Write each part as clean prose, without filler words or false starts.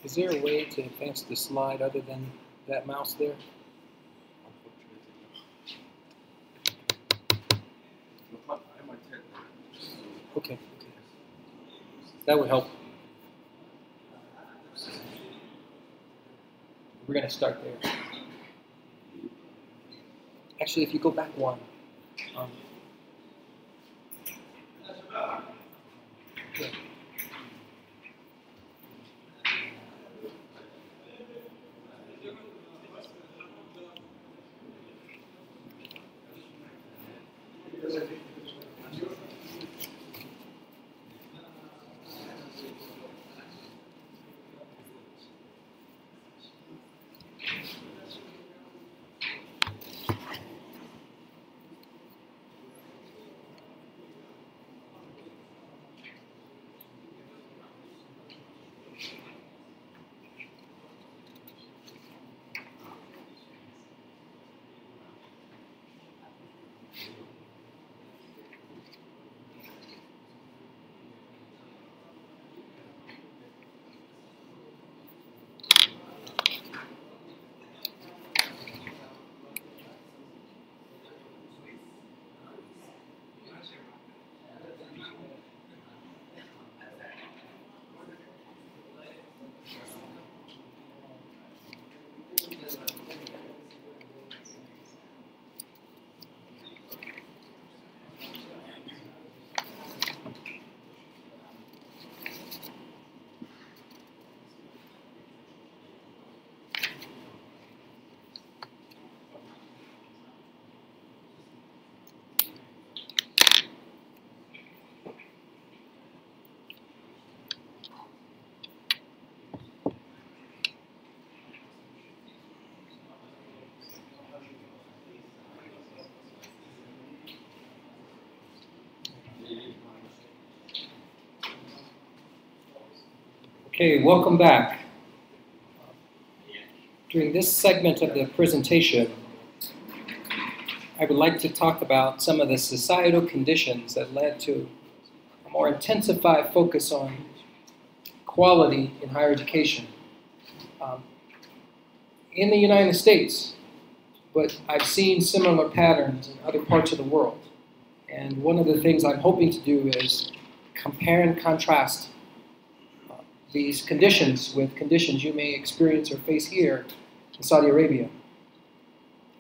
Is there a way to advance the slide other than that mouse there? Okay, okay. That would help. We're going to start there. Actually, if you go back one. Yeah. Okay, welcome back. During this segment of the presentation, I would like to talk about some of the societal conditions that led to a more intensified focus on quality in higher education in the United States, but I've seen similar patterns in other parts of the world. And one of the things I'm hoping to do is compare and contrast these conditions with conditions you may experience or face here in Saudi Arabia.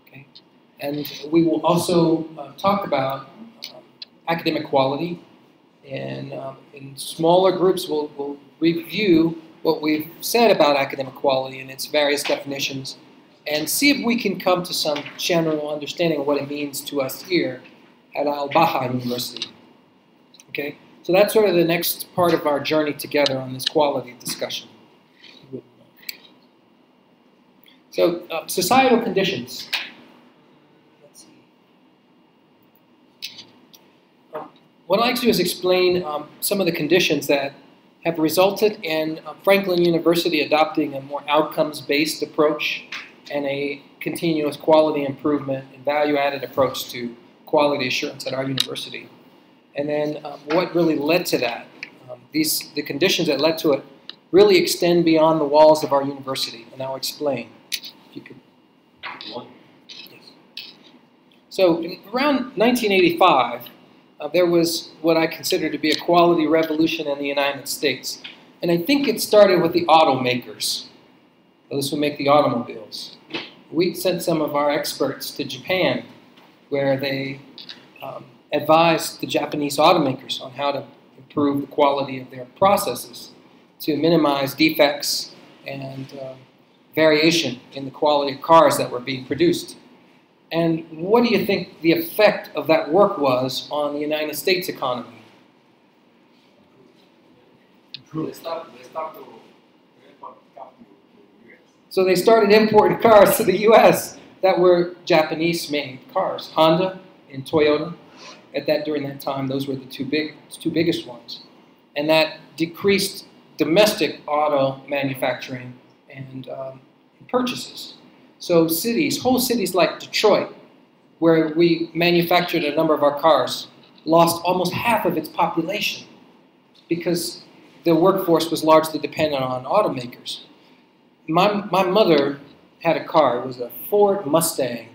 Okay? And we will also talk about academic quality, and in smaller groups we'll review what we've said about academic quality and its various definitions and see if we can come to some general understanding of what it means to us here at Al-Baha University. Okay? So that's sort of the next part of our journey together on this quality discussion. So, societal conditions. Let's see. What I'd like to do is explain some of the conditions that have resulted in Franklin University adopting a more outcomes-based approach and a continuous quality improvement and value-added approach to quality assurance at our university. And then what really led to that. The conditions that led to it really extend beyond the walls of our university, and I'll explain. If you could. Yes. So around 1985, there was what I consider to be a quality revolution in the United States. And I think it started with the automakers, those who make the automobiles. We sent some of our experts to Japan, where they advised the Japanese automakers on how to improve the quality of their processes to minimize defects and variation in the quality of cars that were being produced. And what do you think the effect of that work was on the United States economy? So they started importing cars to the U.S. that were Japanese-made cars, Honda and Toyota. During that time, those were the two biggest ones. And that decreased domestic auto manufacturing and purchases. So whole cities like Detroit, where we manufactured a number of our cars, lost almost half of its population because the workforce was largely dependent on automakers. my mother had a car. It was a Ford Mustang.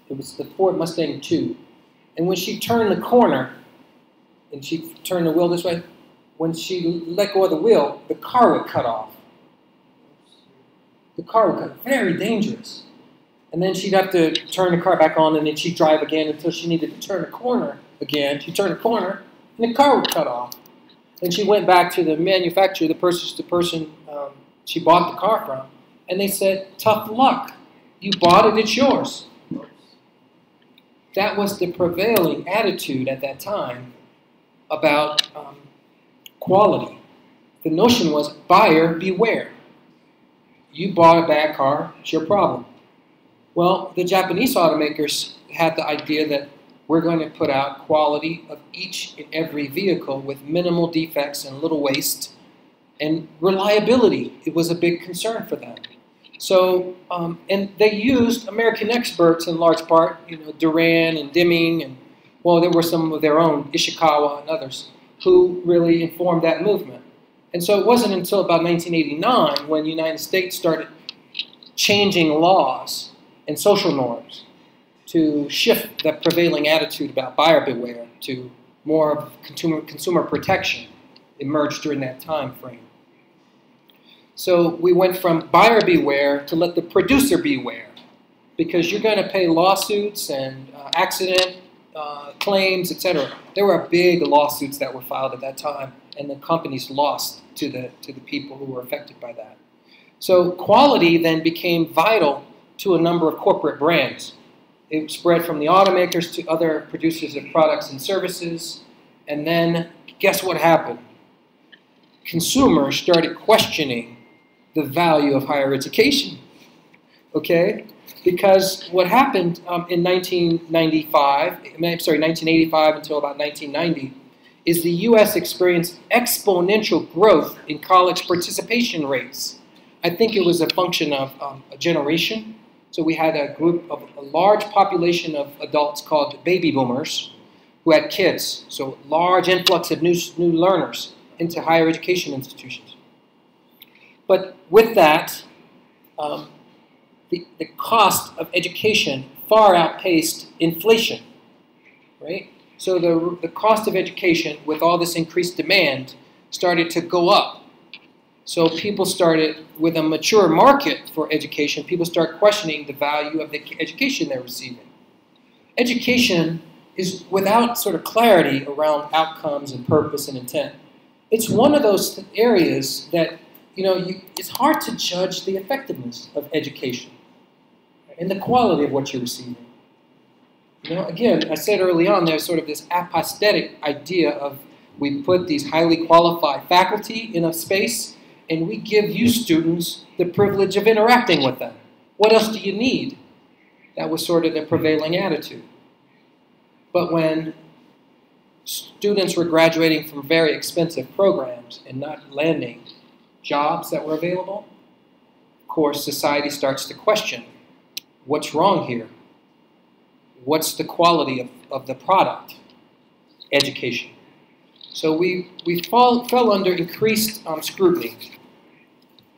It was the Ford Mustang II. And when she turned the corner, and she turned the wheel this way, when she let go of the wheel, the car would cut off. The car would cut off. Very dangerous. And then she'd have to turn the car back on, and then she'd drive again until she needed to turn a corner again. She'd turn a corner, and the car would cut off. Then she went back to the manufacturer, the person she bought the car from, and they said, tough luck. You bought it, it's yours. That was the prevailing attitude at that time about quality. The notion was, buyer beware. You bought a bad car, it's your problem. Well, the Japanese automakers had the idea that we're going to put out quality of each and every vehicle with minimal defects and little waste, and reliability. It was a big concern for them. So, and they used American experts in large part, Duran and Deming, and well, there were some of their own, Ishikawa and others, who really informed that movement. And so it wasn't until about 1989 when the United States started changing laws and social norms to shift the prevailing attitude about buyer beware to more of consumer protection emerged during that time frame. So we went from buyer beware to let the producer beware, because you're going to pay lawsuits and accident claims, etc. There were big lawsuits that were filed at that time, and the companies lost to the people who were affected by that. So quality then became vital to a number of corporate brands. It spread from the automakers to other producers of products and services, and then guess what happened? Consumers started questioning the value of higher education, okay? Because what happened in 1985 until about 1990 is the U.S. experienced exponential growth in college participation rates. I think it was a function of a generation. So we had a large population of adults called baby boomers who had kids. So large influx of new learners into higher education institutions. But with that, the cost of education far outpaced inflation, right? So the cost of education, with all this increased demand, started to go up. So people started, with a mature market for education, people start questioning the value of the education they're receiving. Education is without sort of clarity around outcomes and purpose and intent. It's one of those areas that, it's hard to judge the effectiveness of education and the quality of what you're receiving. Again, I said early on, there's sort of this apostatic idea of we put these highly qualified faculty in a space and we give you students the privilege of interacting with them. What else do you need? That was sort of the prevailing attitude. But when students were graduating from very expensive programs and not landing jobs that were available, of course, society starts to question, what's wrong here? What's the quality of the product? Education. So we fell under increased scrutiny,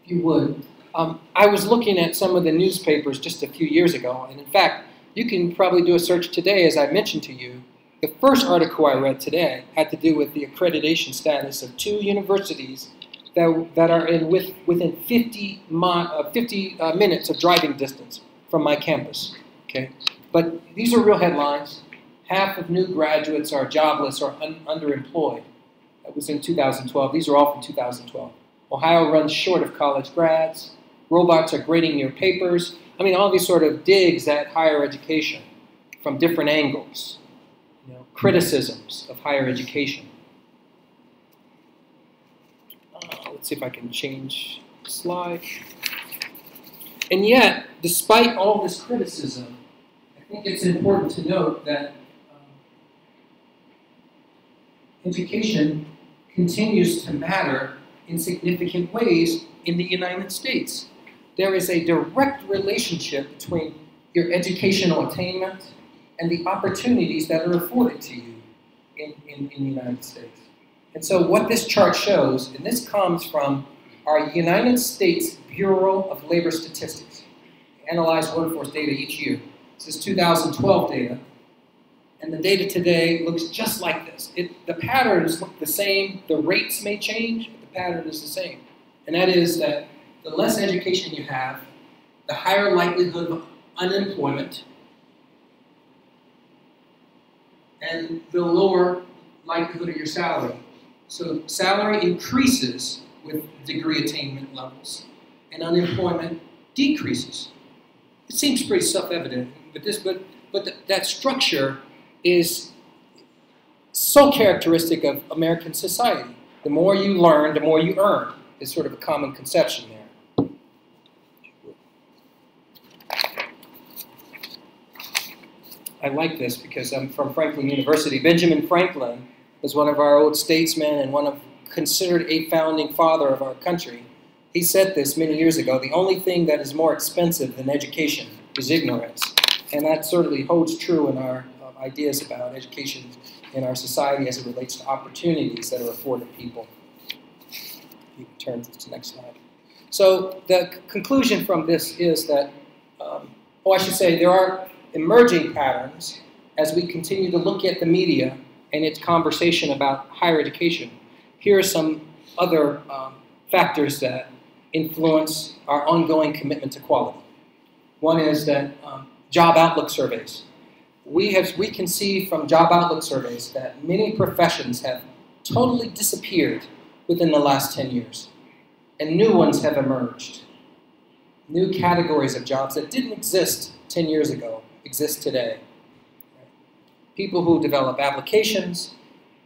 if you would. I was looking at some of the newspapers just a few years ago, and in fact, you can probably do a search today, as I mentioned to you. The first article I read today had to do with the accreditation status of 2 universities that are within 50 minutes of driving distance from my campus. Okay, but these are real headlines. Half of new graduates are jobless or underemployed. That was in 2012. These are all from 2012. Ohio runs short of college grads. Robots are grading your papers. I mean, all these sort of digs at higher education from different angles. Criticisms of higher education. Let's see if I can change the slide. And yet, despite all this criticism, I think it's important to note that education continues to matter in significant ways in the United States. There is a direct relationship between your educational attainment and the opportunities that are afforded to you in the United States. And so what this chart shows, and this comes from our United States Bureau of Labor Statistics. They analyze workforce data each year. This is 2012 data. And the data today looks just like this. The patterns look the same. The rates may change, but the pattern is the same. And that is that the less education you have, the higher likelihood of unemployment, and the lower likelihood of your salary. So salary increases with degree attainment levels, and unemployment decreases. It seems pretty self-evident, but that structure is so characteristic of American society. The more you learn, the more you earn, is sort of a common conception there. I like this because I'm from Franklin University. Benjamin Franklin was one of our old statesmen and considered a founding father of our country. He said this many years ago: the only thing that is more expensive than education is ignorance. And that certainly holds true in our ideas about education in our society as it relates to opportunities that are afforded people. You can turn to the next slide. So the conclusion from this is that, I should say, there are emerging patterns as we continue to look at the media and its conversation about higher education. Here are some other factors that influence our ongoing commitment to quality. One is that job outlook surveys. We can see from job outlook surveys that many professions have totally disappeared within the last 10 years, and new ones have emerged. New categories of jobs that didn't exist 10 years ago exist today. People who develop applications,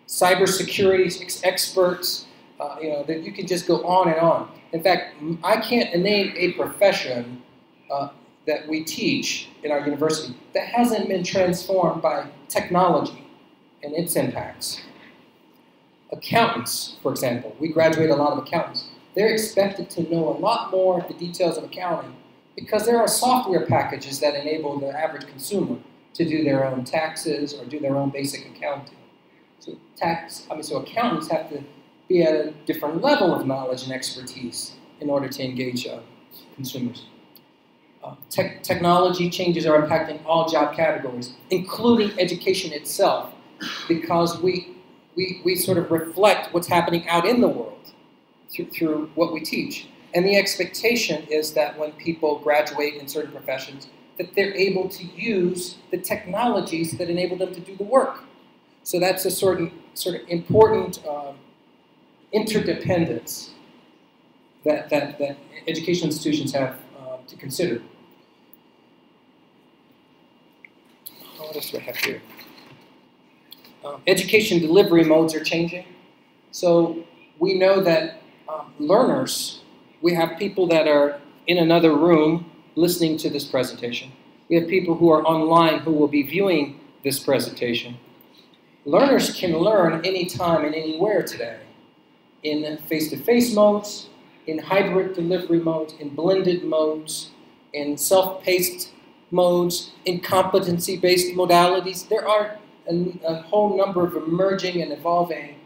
cybersecurity experts, that you can just go on and on. In fact, I can't name a profession that we teach in our university that hasn't been transformed by technology and its impacts. Accountants, for example, we graduate a lot of accountants. They're expected to know a lot more of the details of accounting because there are software packages that enable the average consumer to do their own taxes or do their own basic accounting. So accountants have to be at a different level of knowledge and expertise in order to engage consumers. Technology changes are impacting all job categories, including education itself, because we sort of reflect what's happening out in the world through what we teach. And the expectation is that when people graduate in certain professions, that they're able to use the technologies that enable them to do the work. So that's a sort of important interdependence that education institutions have to consider. What else do I have here? Education delivery modes are changing. So we know that learners, we have people that are in another room listening to this presentation. We have people who are online who will be viewing this presentation. Learners can learn anytime and anywhere today, in face-to-face modes, in hybrid delivery modes, in blended modes, in self-paced modes, in competency-based modalities. There are a whole number of emerging and evolving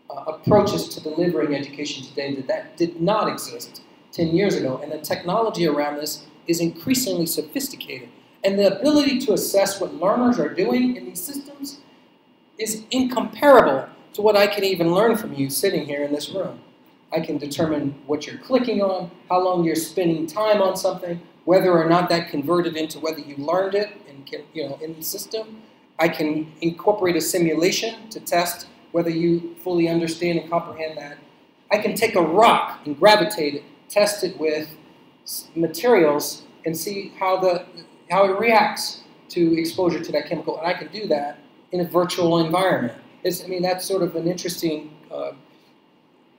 approaches to delivering education today that did not exist 10 years ago. And the technology around this is increasingly sophisticated. And the ability to assess what learners are doing in these systems is incomparable to what I can even learn from you sitting here in this room. I can determine what you're clicking on, how long you're spending time on something, whether or not that converted into whether you learned it in the system. I can incorporate a simulation to test whether you fully understand and comprehend that. I can take a rock and gravitate it, test it with materials, and see how it reacts to exposure to that chemical. And I can do that in a virtual environment. That's sort of an interesting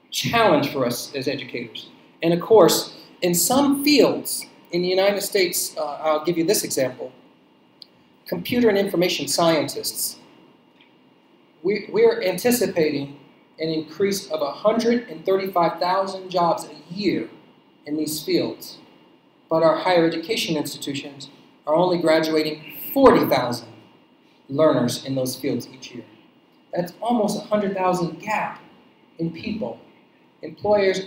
challenge for us as educators. And of course, in some fields in the United States, I'll give you this example. Computer and information scientists, we're anticipating an increase of 135,000 jobs a year in these fields. But our higher education institutions are only graduating 40,000 learners in those fields each year. That's almost 100,000 gap in people. employers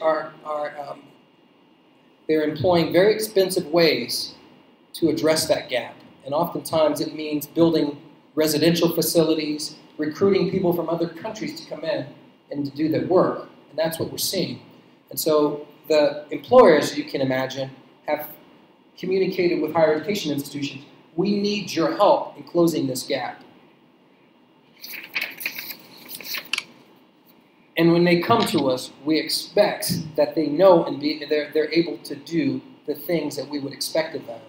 they're employing very expensive ways to address that gap. And oftentimes it means building residential facilities, recruiting people from other countries to come in and to do their work. And that's what we're seeing. And so the employers, you can imagine, have communicated with higher education institutions, we need your help in closing this gap. And when they come to us, we expect that they know and they're able to do the things that we would expect of them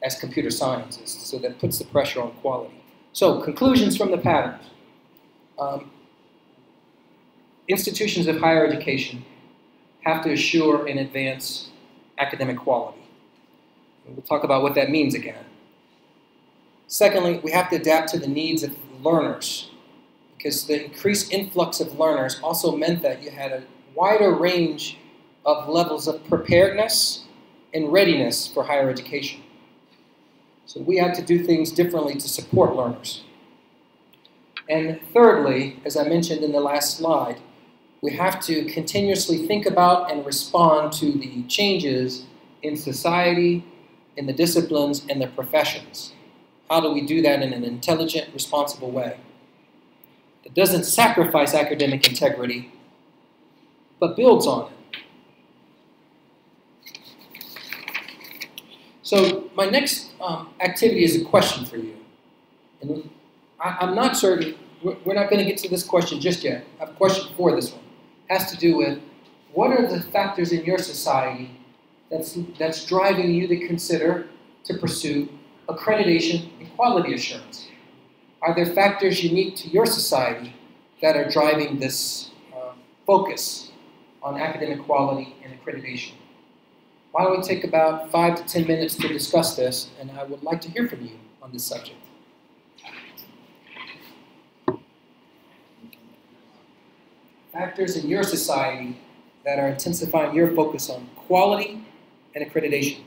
as computer scientists. So that puts the pressure on quality. So conclusions from the pattern. Institutions of higher education have to assure and advance academic quality. And we'll talk about what that means again. Secondly, we have to adapt to the needs of learners, because the increased influx of learners also meant that you had a wider range of levels of preparedness and readiness for higher education. So we had to do things differently to support learners. And thirdly, as I mentioned in the last slide, we have to continuously think about and respond to the changes in society, in the disciplines, and the professions. How do we do that in an intelligent, responsible way that doesn't sacrifice academic integrity, but builds on it? So my next activity is a question for you. And I'm not certain, we're not going to get to this question just yet. I have a question before this one. It has to do with, what are the factors in your society that's driving you to consider to pursue accreditation and quality assurance? Are there factors unique to your society that are driving this focus on academic quality and accreditation? Why don't we take about 5 to 10 minutes to discuss this, and I would like to hear from you on this subject. Factors in your society that are intensifying your focus on quality and accreditation.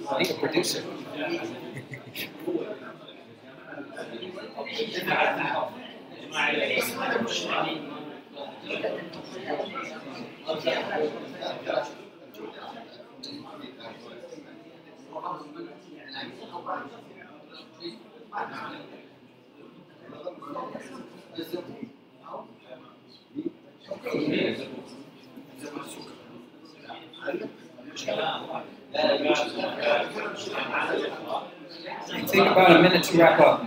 I need a producer. Take about a minute to wrap up.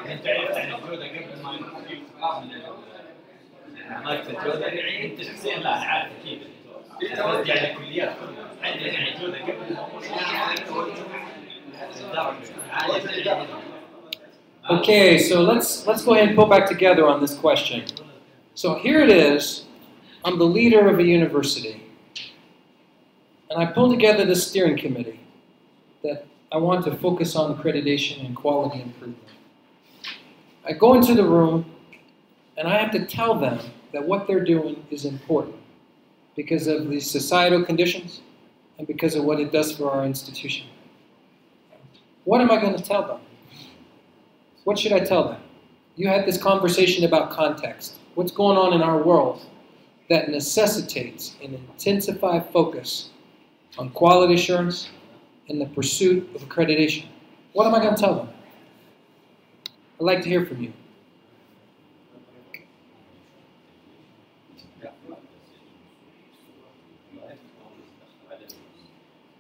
انت عرفت عن الجودة قبل ما الجودة انت شخصيا لا انا عارف اكيد قصدي على الكليات كلها عندنا يعني الجودة قبل Okay, so let's go ahead and pull back together on this question. So here it is. I'm the leader of a university, and I pull together this steering committee that I want to focus on accreditation and quality improvement. I go into the room, and I have to tell them that what they're doing is important because of the societal conditions and because of what it does for our institution. What am I going to tell them? What should I tell them? You had this conversation about context. What's going on in our world that necessitates an intensified focus on quality assurance and the pursuit of accreditation? What am I going to tell them? I'd like to hear from you.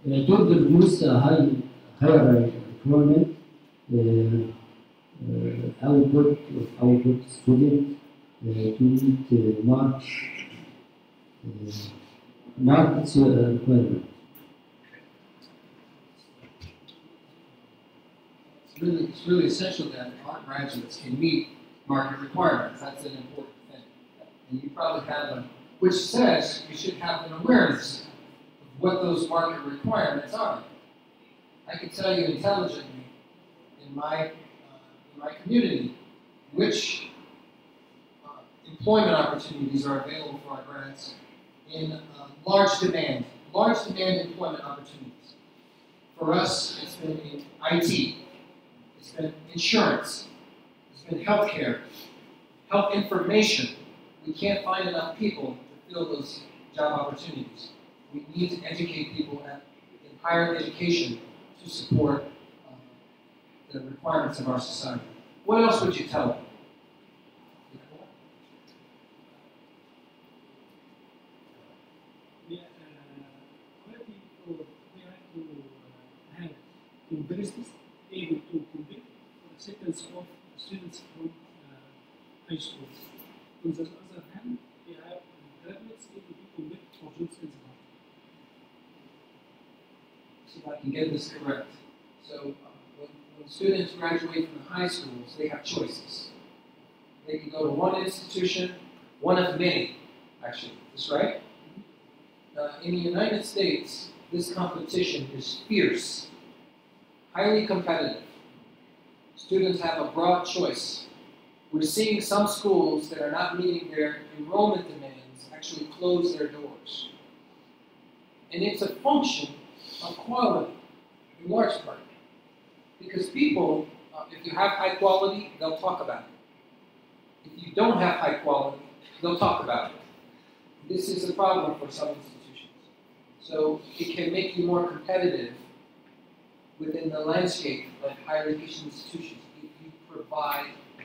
To produce a higher requirement output student to meet marks requirement. It's really essential that our graduates can meet market requirements. That's an important thing. And you probably have which says you should have an awareness of what those market requirements are. I can tell you intelligently in my community which employment opportunities are available for our grads in large demand employment opportunities. For us, it's been in IT, it's been insurance, it's been healthcare, health information. We can't find enough people to fill those job opportunities. We need to educate people in higher education to support the requirements of our society. What else would you tell them? Universities able to compete for acceptance of students from high schools. On the other hand, we have graduates able to compete for jobs in the market. So if I can get this correct. So when students graduate from the high schools, they have choices. They can go to one institution, one of many, actually. Is this right? In the United States, this competition is fierce. Highly competitive. Students have a broad choice. We're seeing some schools that are not meeting their enrollment demands actually close their doors. And it's a function of quality, in large part. Because people, if you have high quality, they'll talk about it. If you don't have high quality, they'll talk about it. This is a problem for some institutions. So it can make you more competitive within the landscape of higher education institutions.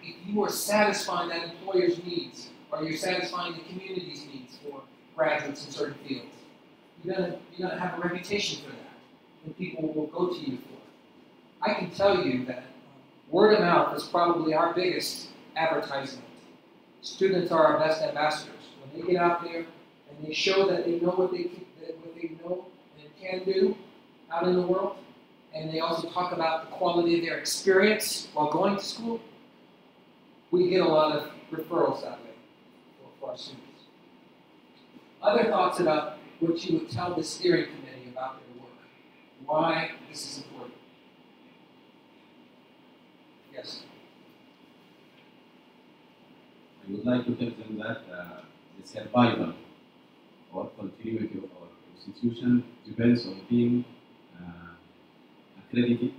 If you are satisfying that employer's needs, or you're satisfying the community's needs for graduates in certain fields, you're gonna have a reputation for that, and people will go to you for it. I can tell you that word of mouth is probably our biggest advertisement. Students are our best ambassadors. When they get out there and they show that they know what they know and can do out in the world, and they also talk about the quality of their experience while going to school, we get a lot of referrals that way for our students. Other thoughts about what you would tell the steering committee about their work, why this is important. Yes? I would like to tell them that the survival or continuity of our institution depends on being accredited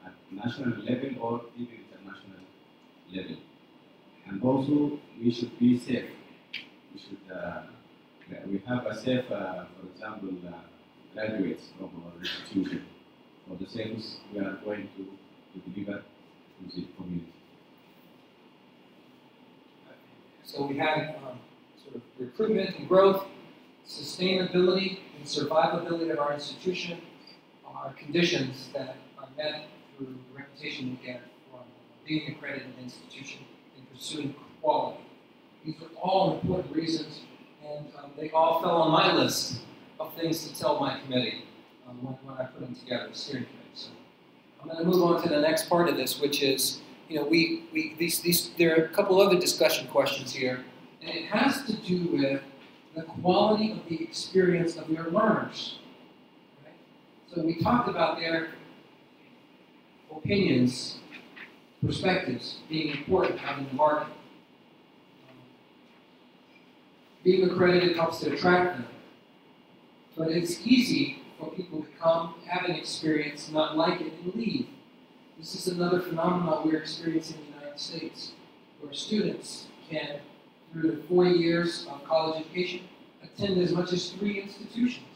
at national level or even international level. And also, we should be safe. We should we have a safe, for example, graduates from our institution for the service we are going to deliver to the community. So we have sort of recruitment and growth, sustainability and survivability of our institution are conditions that are met through the reputation we get from being an accredited institution and pursuing quality. These are all important reasons, and they all fell on my list of things to tell my committee when I put them together, the steering committee. So I'm going to move on to the next part of this, which is, there are a couple other discussion questions here, and it has to do with the quality of the experience of your learners. Right? So we talked about their opinions, perspectives being important out in the market. Being accredited helps to attract them. But it's easy for people to come, have an experience, not like it, and leave. This is another phenomenon we're experiencing in the United States, where students can, through the 4 years of college education, attend as much as 3 institutions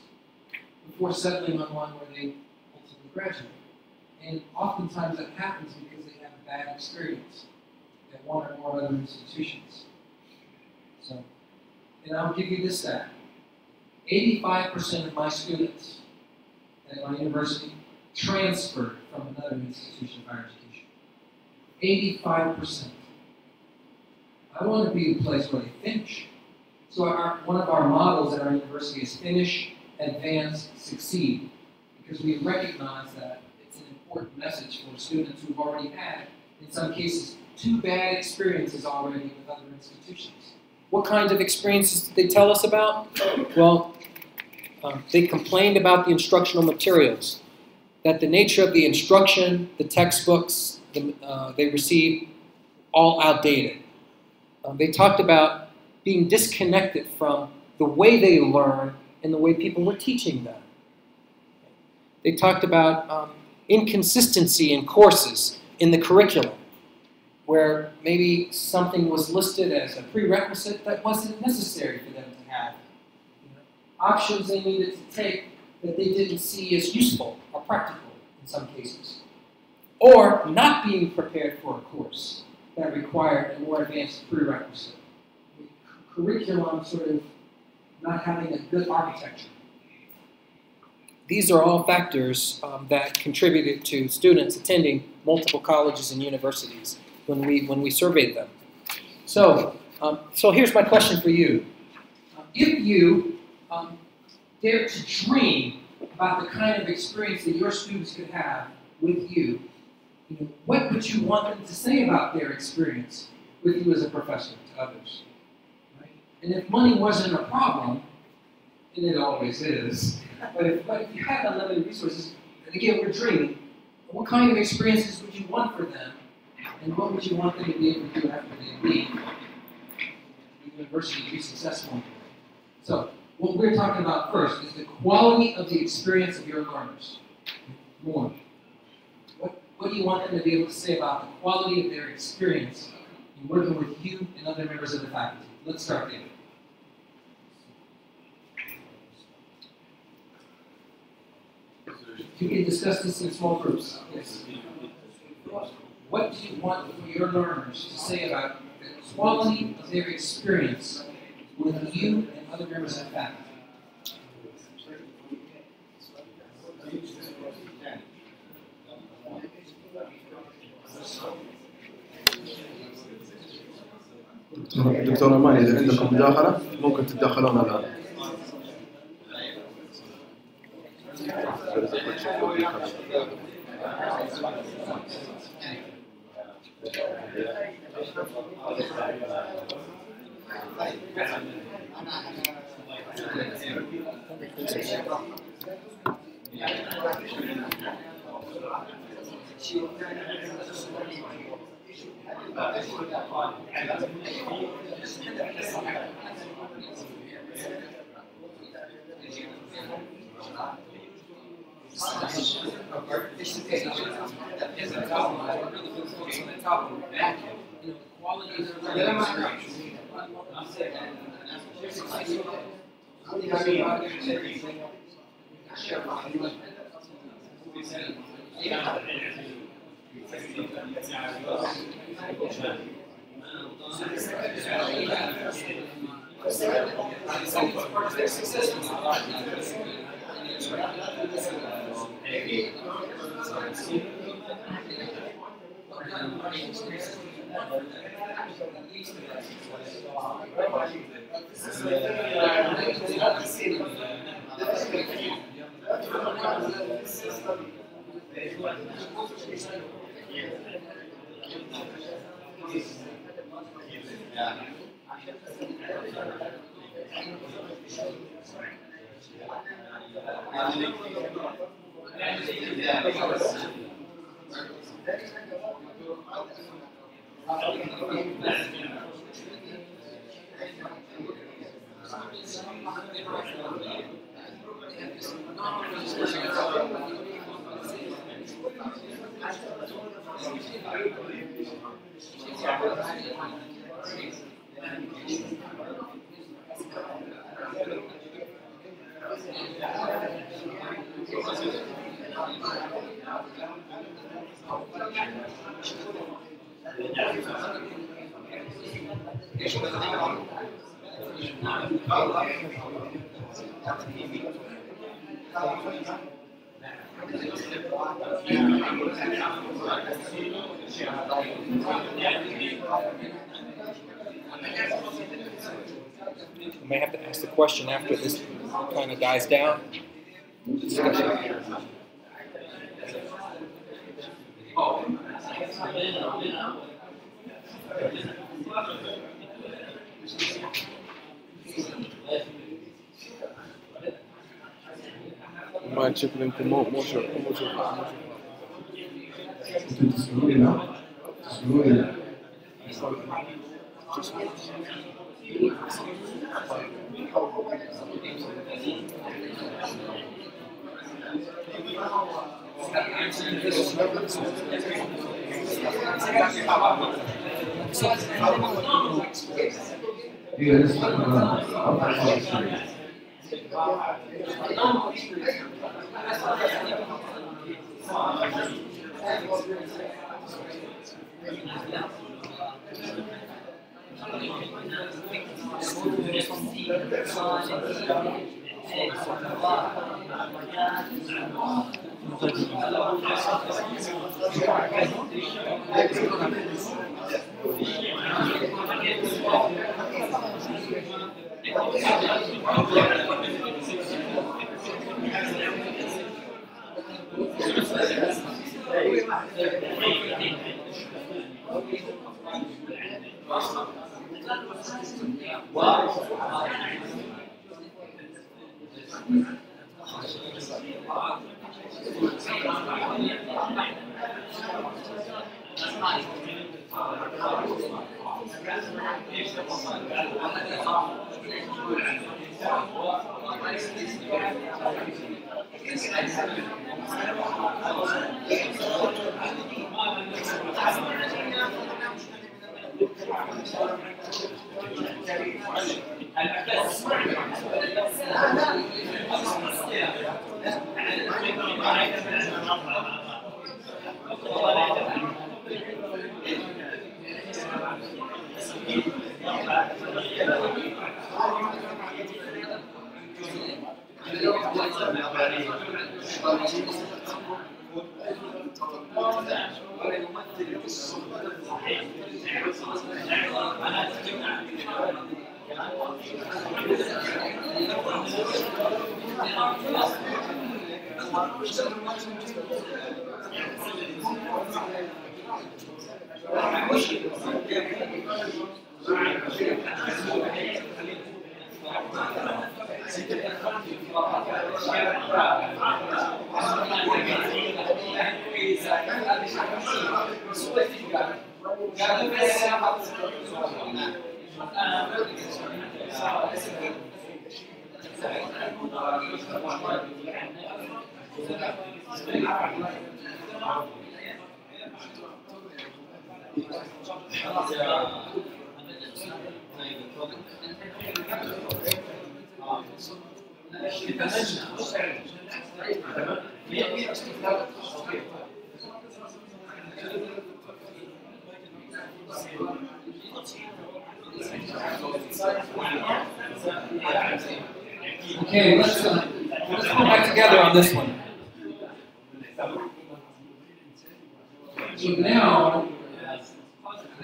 before settling on one where they ultimately graduate. And oftentimes that happens because they have a bad experience at one or more other institutions. So, and I'll give you this stat. 85% of my students at my university transferred from another institution of higher education. 85%. I want to be the place where they finish. So one of our models at our university is finish, advance, succeed. Because we recognize that it's an important message for students who've already had, in some cases, 2 bad experiences already with other institutions. What kinds of experiences did they tell us about? Well, they complained about the instructional materials, that the nature of the instruction, the textbooks they received, all outdated. They talked about being disconnected from the way they learn and the way people were teaching them. They talked about inconsistency in courses in the curriculum, where maybe something was listed as a prerequisite that wasn't necessary for them to have. Options they needed to take that they didn't see as useful or practical in some cases. Or not being prepared for a course that required a more advanced prerequisite. Curriculum sort of not having a good architecture. These are all factors that contributed to students attending multiple colleges and universities when we surveyed them. So here's my question for you. If you dare to dream about the kind of experience that your students could have with you, what would you want them to say about their experience with you as a professor to others? Right? And if money wasn't a problem, and it always is, but if you had unlimited resources, and again, we're dreaming, what kind of experiences would you want for them, and what would you want them to be able to do after they leave the university to be successful? So, what we're talking about first is the quality of the experience of your learners. More. What do you want them to be able to say about the quality of their experience in working with you and other members of the faculty? Let's start there. You can discuss this in small groups. Yes. What do you want for your learners to say about the quality of their experience with you and other members of the faculty? دكتور أمان، إذا عندكم مداخلة ممكن تتدخلون الآن. We may have to ask the question after this kind of dies down. ما تشوف يمكن مو شوف. Okay, let's come back together on this one. So now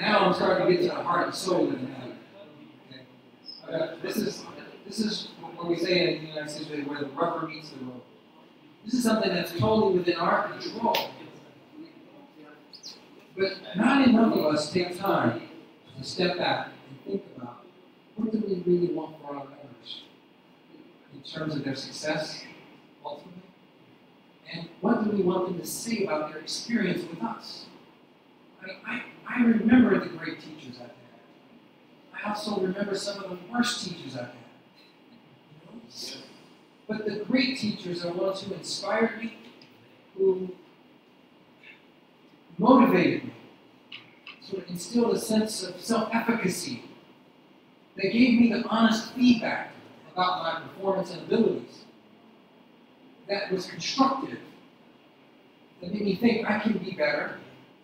I'm starting to get to the heart and soul of the matter. Okay? This is what we say in the United States where the rubber meets the road. This is something that's totally within our control. But not enough of us take time to step back and think about what do we really want for our members in terms of their success, ultimately, and what do we want them to say about their experience with us. I remember the great teachers I've had. I also remember some of the worst teachers I've had. But the great teachers are ones who inspired me, who motivated me, sort of instilled a sense of self-efficacy. They gave me the honest feedback about my performance and abilities that was constructive, that made me think I can be better,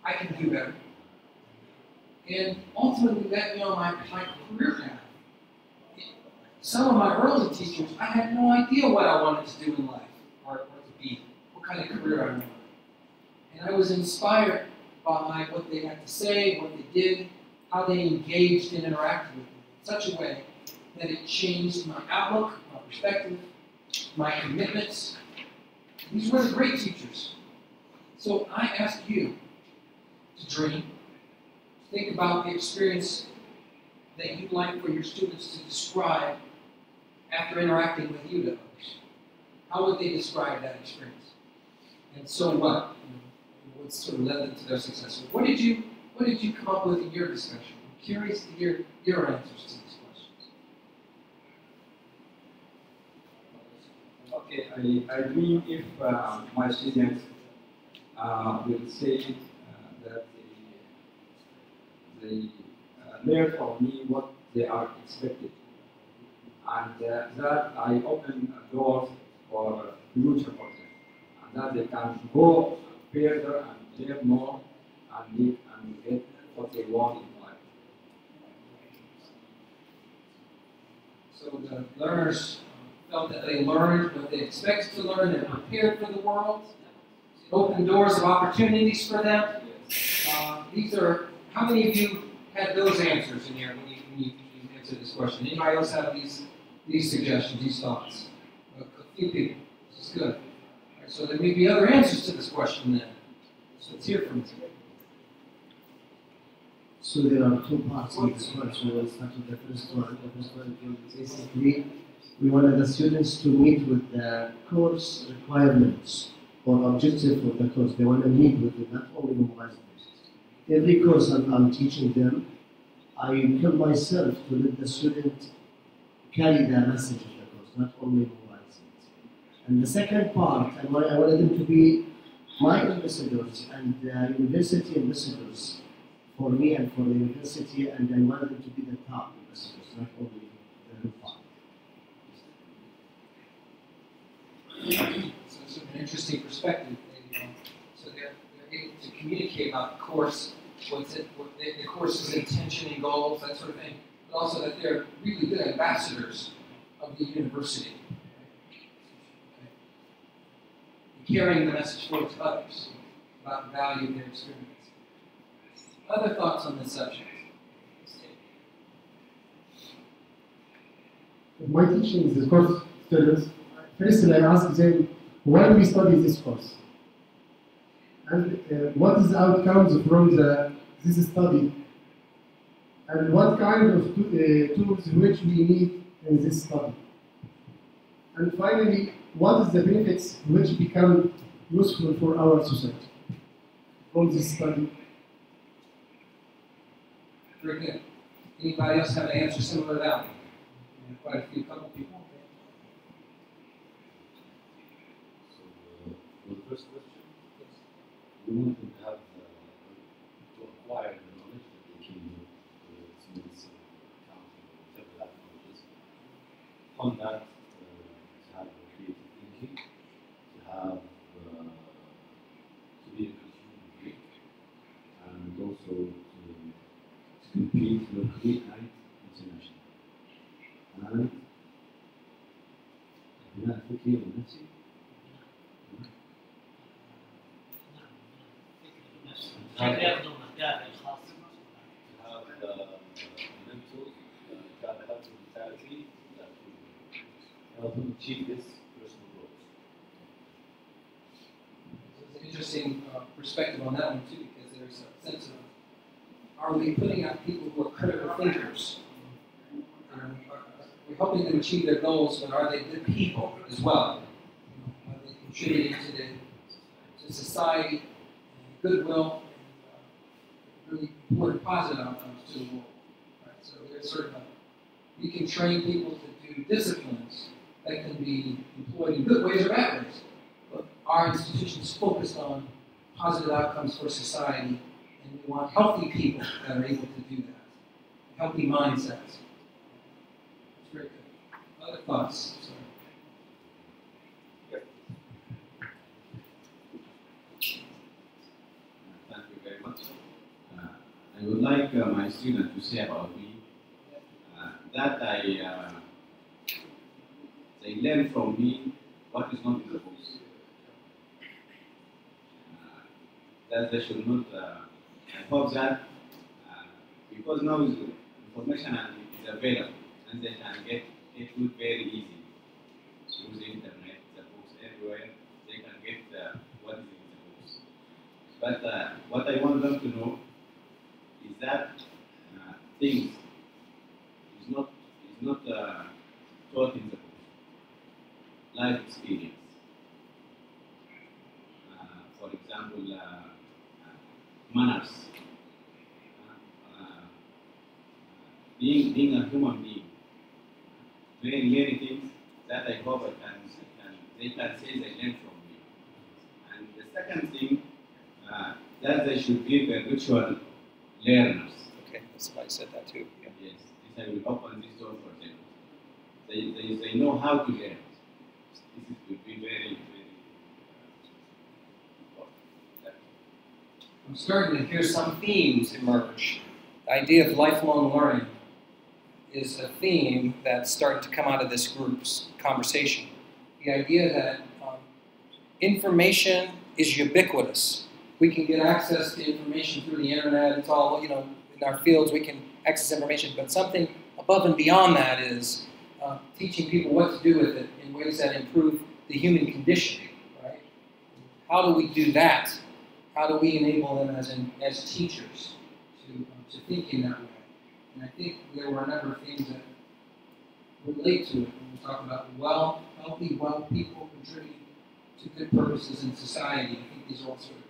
I can do better, and ultimately led me on my career path. Some of my early teachers, I had no idea what I wanted to do in life, or to be, what kind of career I wanted. And I was inspired by what they had to say, what they did, how they engaged and interacted with me in such a way that it changed my outlook, my perspective, my commitments. These were the great teachers. So I ask you to dream, to think about the experience that you'd like for your students to describe after interacting with you to others. How would they describe that experience? And so what? What sort of led them to their success? What did you come up with in your discussion? I'm curious to hear your answers to these questions. Okay, I dream if my students will say that they learn from me what they are expected, and that I open doors for future for them, and that they can go further and learn more and live and get what they want in life. So the learners felt that they learned what they expected to learn and prepared for the world. It opened doors of opportunities for them. These are, how many of you had those answers in here when you answered this question? Anybody else have these suggestions, these thoughts? A few people. This is good. All right, so there may be other answers to this question then. So let's hear from you. So there are two parts of this question. We'll start with the first one. The first one is basically we wanted the students to meet with the course requirements or objective of the course. They want to meet with it, not only memorize it. Every course I'm teaching them, I tell myself to let the student carry the message of the course, not only memorize it. And the second part, I wanted them to be my ambassadors and university ambassadors for me and for the university, and I wanted them to be the top ambassadors, not only the top. So it's an interesting perspective. So they're able to communicate about the course, what the course's intention and goals, that sort of thing, but also that they're really good ambassadors of the university. Carrying the message forward to others about the value of their experience. Other thoughts on this subject? My teaching is the course students. First, I ask them, why we study this course? And what is the outcomes from this study? And what kind of tools which we need in this study? And finally, what is the benefits which become useful for our society from this study? Very good. Anybody else have an answer similar to that one? Quite a few, couple people. For the first question, we want them to have to acquire the knowledge that they can do students, accounting, whatever that knowledge is. On that, to have creative thinking, to have to be a consumer great, and also to compete locally and internationally. And بناء الفكري والنفسي كيف ياخذوا مكان خاص؟ have mental, have health mentality that will help them achieve this personal goals. There's an interesting perspective on that one too, because there's a sense of, are we putting out people who are critical thinkers? We're helping them achieve their goals, but are they good people as well? Are they contributing to society, goodwill, and really important positive outcomes to the world? Right? So there's sort of we can train people to do disciplines that can be employed in good ways or bad ways, but our institution is focused on positive outcomes for society, and we want healthy people that are able to do that, healthy mindsets. Very good. Other thoughts? Sorry. Thank you very much. I would like my student to say about me that they learn from me what is not in the books. That they should not. I hope that because now information is available and they can get it very easy through the internet, the books everywhere. They can get what is in the books. But what I want them to know is that things is not taught in the book. Life experience. For example, manners. Being a human being. Many things that I hope I can they can say they learn from me. And the second thing, that they should be perpetual learners. Okay, somebody said that too. Yeah. Yes, this I will open this door for them. They know how to learn. This will be very, very important. I'm starting to hear some themes emerge. The idea of lifelong learning is a theme that's starting to come out of this group's conversation. The idea that information is ubiquitous. We can get access to information through the internet. It's all, in our fields we can access information. But something above and beyond that is teaching people what to do with it in ways that improve the human condition, right? How do we do that? How do we enable them as teachers to think in that way? And I think there were a number of things that relate to it when we talk about healthy, well people contributing to good purposes in society. I think these are all sort of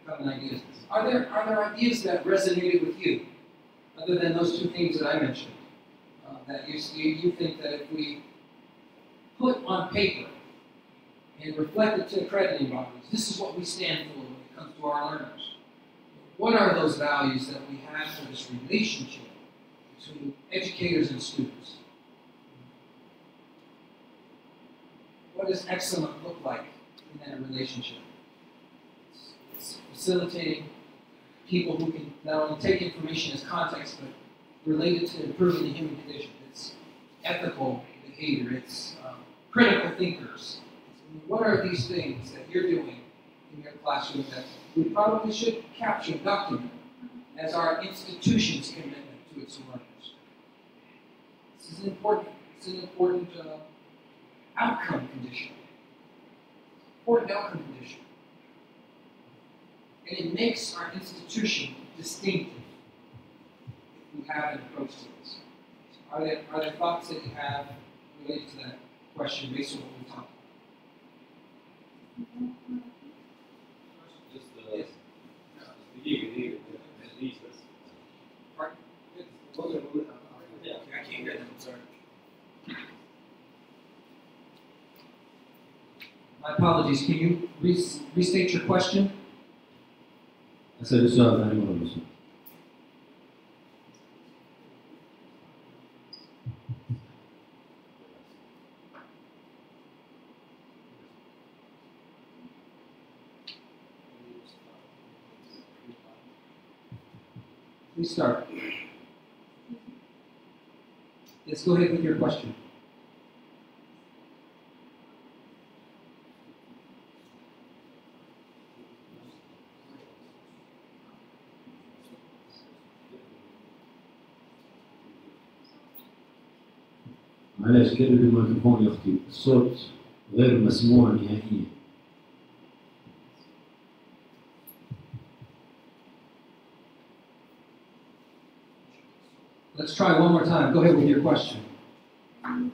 common ideas. Are there ideas that resonated with you, other than those two things that I mentioned? That you think that if we put on paper and reflect it to accrediting bodies, this is what we stand for when it comes to our learners. What are those values that we have for this relationship between educators and students? What does excellent look like in that relationship? It's facilitating people who can not only take information as context, but relate it to improving the human condition. It's ethical behavior. It's critical thinkers. What are these things that you're doing in your classroom that we probably should capture and document as our institution's commitment to its learners? This is important. It's an important outcome condition. Important outcome condition. And it makes our institution distinctive if we have an approach to this. Are there thoughts that you have related to that question based on what we talked about? Just Pardon? I can't hear them, I'm sorry. My apologies, can you restate your question? أسأل السؤال ثاني مرة بس. Please start. Let's go ahead with your question. معلش قرب الميكروفون يا أختي، الصوت غير مسموع نهائيا. Let's try one more time. Go ahead with your question. A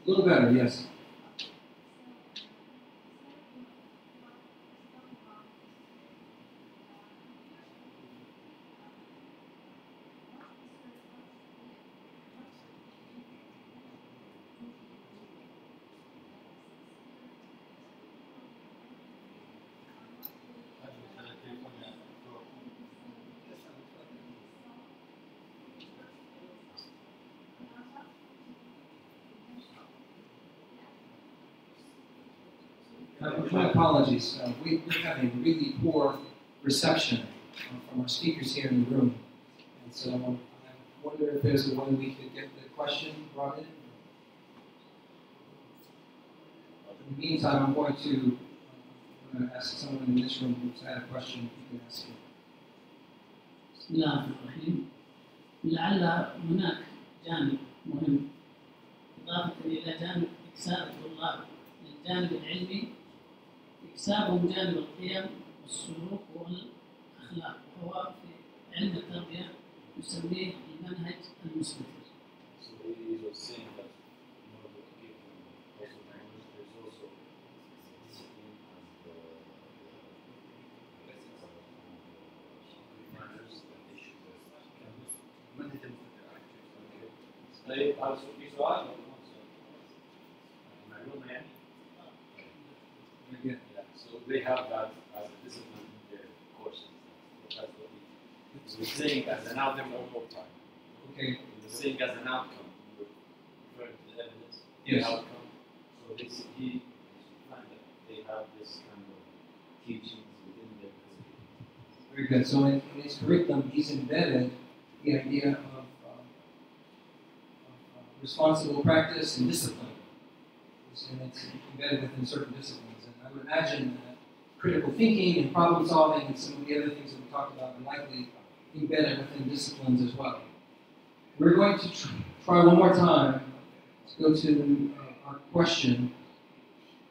little better, yes. My apologies. We're having really poor reception from our speakers here in the room. And so I wonder if there's a way we could get the question brought in. In the meantime, I'm going to ask someone in this room who's had a question, if you can ask it. بسم الله الرحمن الرحيم. لعل هناك جانب مهم إضافة إلى جانب إكساب الطلاب الجانب العلمي، إكسابهم جانب القيم والسلوك والأخلاق، وهو في علم التربية يسميه المنهج المستمر. طيب في سؤال؟ Yeah. So they have that as a discipline in their courses. That's what we're saying as an outcome one more time. Okay. We're saying as an outcome, we're referring to the evidence, the Yes. outcome. So he find that they have this kind of teachings within their curriculum. Very good. So in his curriculum, he's embedded the idea of responsible practice and discipline. And it's embedded within certain disciplines. And I would imagine that critical thinking and problem solving and some of the other things that we talked about are likely embedded within disciplines as well. We're going to try one more time to go to our question.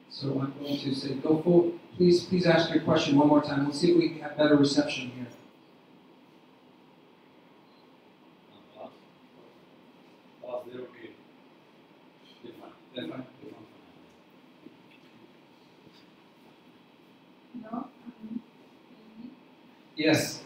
So I'm going to say, go forward. Please ask your question one more time. We'll see if we can have better reception here. Yes.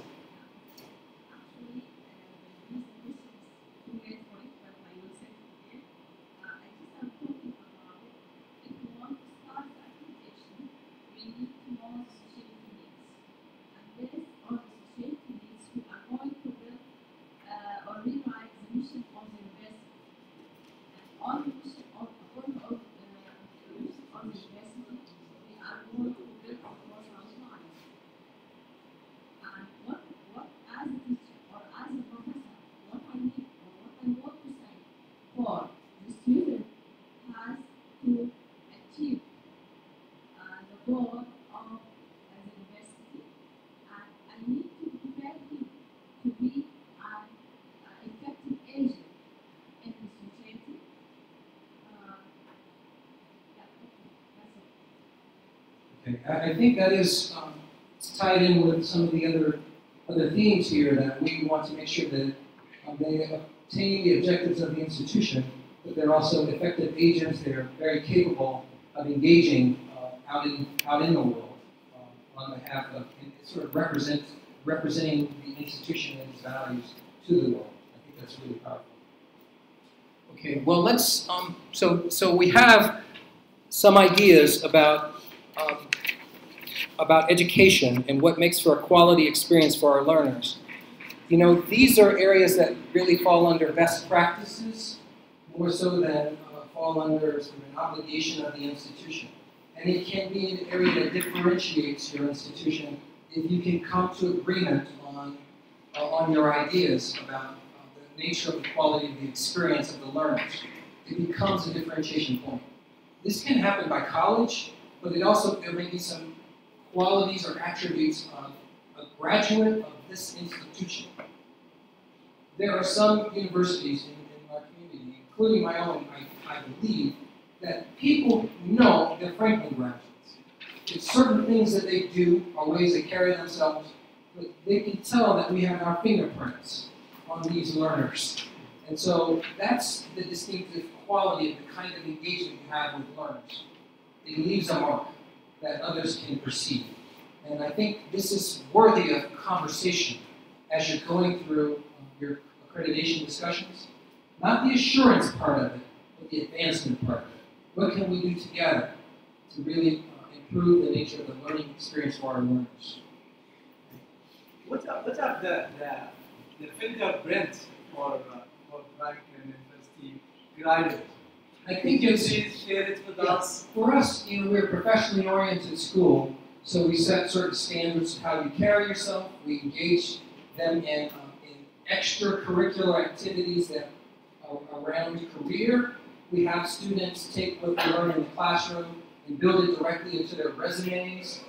I think that is tied in with some of the other themes here that we want to make sure that they obtain the objectives of the institution, but they're also effective agents. They're very capable of engaging out in the world on behalf of sort of representing the institution and its values to the world. I think that's really powerful. Okay. Well, let's. So we have some ideas about education and what makes for a quality experience for our learners. You know, these are areas that really fall under best practices, more so than fall under sort of an obligation of the institution. And it can be an area that differentiates your institution if you can come to agreement on your ideas about the nature of the quality of the experience of the learners. It becomes a differentiation point. This can happen by college, but there may be some qualities or attributes of a graduate of this institution. There are some universities in our community, including my own, I believe, that people know they're Franklin graduates. It's certain things that they do or ways they carry themselves, but they can tell that we have our fingerprints on these learners. And so that's the distinctive quality of the kind of engagement you have with learners. It leaves a mark that others can perceive. And I think this is worthy of conversation as you're going through your accreditation discussions. Not the assurance part of it, but the advancement part of it. What can we do together to really improve the nature of the learning experience for our learners? What are the fingerprints for Franklin University graduates? I think you share it with us. For us, we're a professionally oriented school, so we set certain standards of how you carry yourself. We engage them in extracurricular activities that are around career. We have students take what they learn in the classroom and build it directly into their resumes.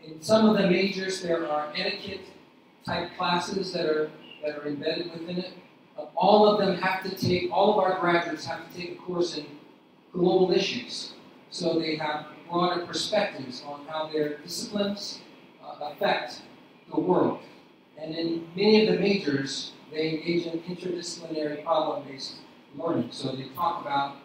In some of the majors, there are etiquette-type classes that are embedded within it. All of our graduates have to take a course in global issues. So they have broader perspectives on how their disciplines affect the world. And in many of the majors, they engage in interdisciplinary problem-based learning. So they talk about,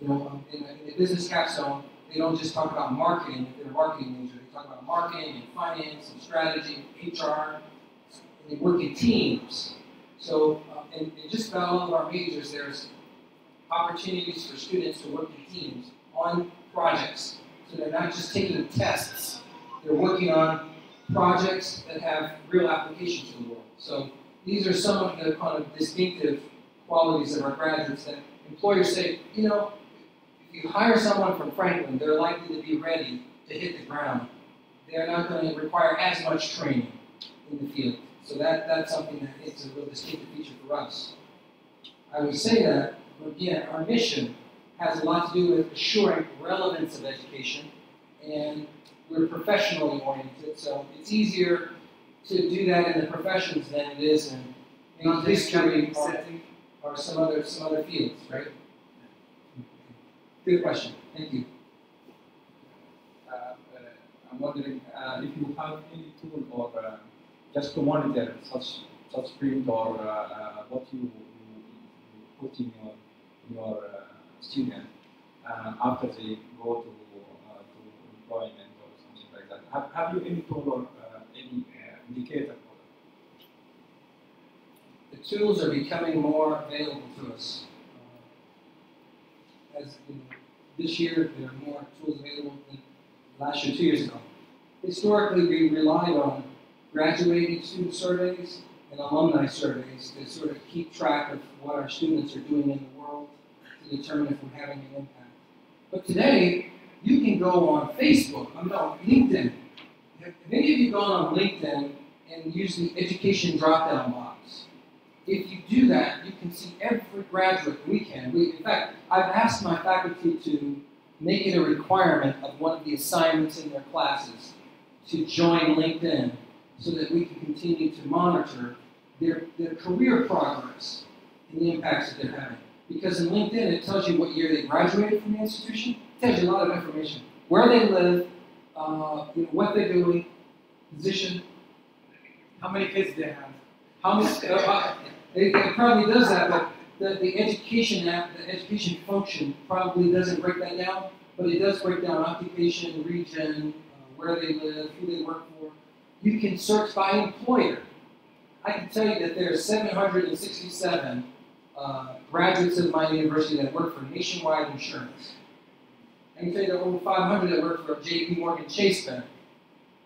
in the business capstone, they don't just talk about marketing. If they're a marketing major, they talk about marketing and finance and strategy and HR. And they work in teams. So in just about all of our majors, there's opportunities for students to work in teams on projects. So they're not just taking tests, they're working on projects that have real applications to the world. So these are some of the kind of distinctive qualities of our graduates that employers say, you know, if you hire someone from Franklin, they're likely to be ready to hit the ground. They're not going to require as much training in the field. So that's something that is a real distinctive feature for us. I would say that, but again, our mission has a lot to do with assuring relevance of education, and we're professionally oriented, so it's easier to do that in the professions than it is in history or some other fields, right? Good question. Thank you. I'm wondering if you have any tool or just to monitor such print or what you put in your student after they go to employment or something like that. Have you any tool or any indicator for that? The tools are becoming more available to us. As this year, there are more tools available than last year, 2 years ago. Historically, we relied on graduating student surveys and alumni surveys to sort of keep track of what our students are doing in the world to determine if we're having an impact. But today, you can go on Facebook, LinkedIn. Have any of you gone on LinkedIn and use the education drop-down box? If you do that, you can see every graduate weekend. In fact, I've asked my faculty to make it a requirement of one of the assignments in their classes to join LinkedIn so that we can continue to monitor their career progress and the impacts that they're having. Because in LinkedIn, it tells you what year they graduated from the institution. It tells you a lot of information. Where they live, what they're doing, position, how many kids they have. How many, it probably does that, but the education app, the education function probably doesn't break that down, but it does break down occupation, region, where they live, who they work for. You can search by employer. I can tell you that there are 767 graduates of my university that work for Nationwide Insurance. I can tell you there are over 500 that work for JP Morgan Chase Bank.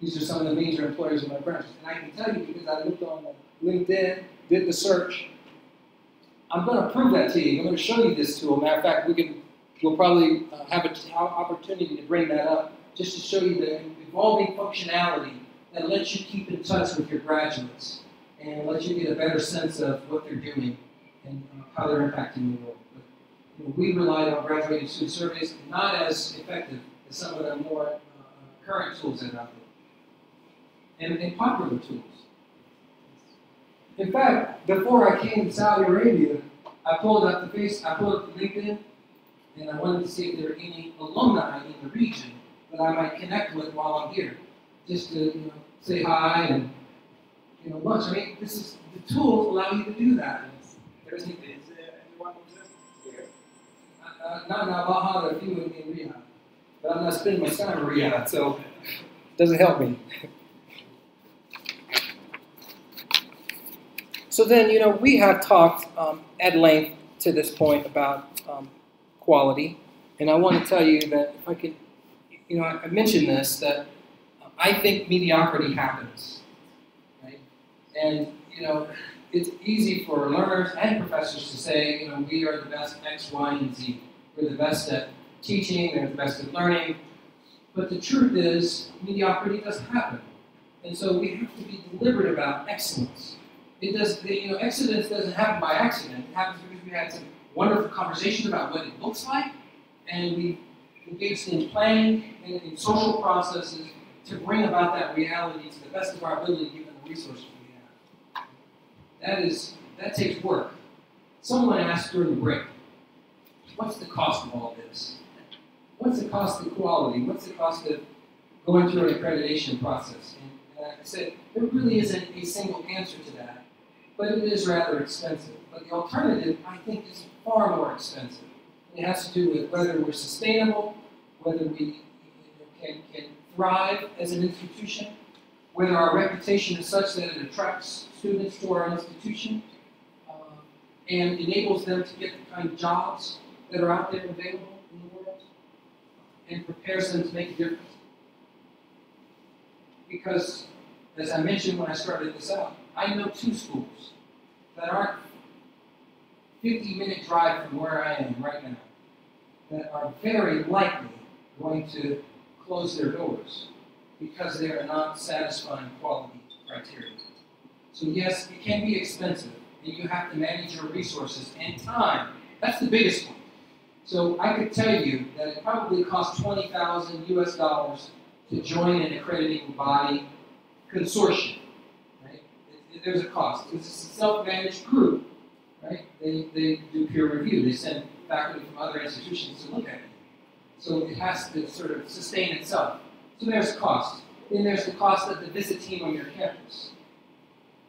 These are some of the major employers in my branches. And I can tell you because I looked on LinkedIn, did the search. I'm going to prove that to you. I'm going to show you this tool. Matter of fact, we'll probably have an opportunity to bring that up just to show you the evolving functionality that lets you keep in touch with your graduates and lets you get a better sense of what they're doing and how they're impacting the world. But, we relied on graduating student surveys, not as effective as some of the more current tools that are out there, and popular tools. In fact, before I came to Saudi Arabia, I pulled up LinkedIn, and I wanted to see if there were any alumni in the region that I might connect with while I'm here, just to say hi and lunch. I mean, the tools allow you to do that. Is anyone of them here? Not in Al-Bahad, a few in Riyadh, but I'm not spending my time in Riyadh, so it doesn't help me. So then, we have talked at length to this point about quality, and I want to tell you that if I could, I mentioned this, that I think mediocrity happens, right? And, it's easy for learners and professors to say, we are the best X, Y, and Z. We're the best at teaching, we're the best at learning, but the truth is, mediocrity does happen. And so we have to be deliberate about excellence. Excellence doesn't happen by accident. It happens because we had some wonderful conversation about what it looks like, and we engaged in planning and in social processes to bring about that reality to the best of our ability given the resources we have. That takes work. Someone asked during the break, what's the cost of all this? What's the cost of quality? What's the cost of going through an accreditation process? And like I said, there really isn't a single answer to that, but it is rather expensive. But the alternative, I think, is far more expensive. It has to do with whether we're sustainable, whether we can thrive as an institution, whether our reputation is such that it attracts students to our institution and enables them to get the kind of jobs that are out there available in the world. and prepares them to make a difference. Because, as I mentioned when I started this out, I know 2 schools that aren't 50-minute drive from where I am right now that are very likely going to close their doors because they are not satisfying quality criteria. So yes, it can be expensive, and you have to manage your resources and time. That's the biggest one. So I could tell you that it probably costs $20,000 US to join an accrediting body consortium, right? There's a cost. It's a self-managed group, right? They do peer review. They send faculty from other institutions to look at it. So it has to sort of sustain itself. So there's cost. Then there's the cost of the visit team on your campus.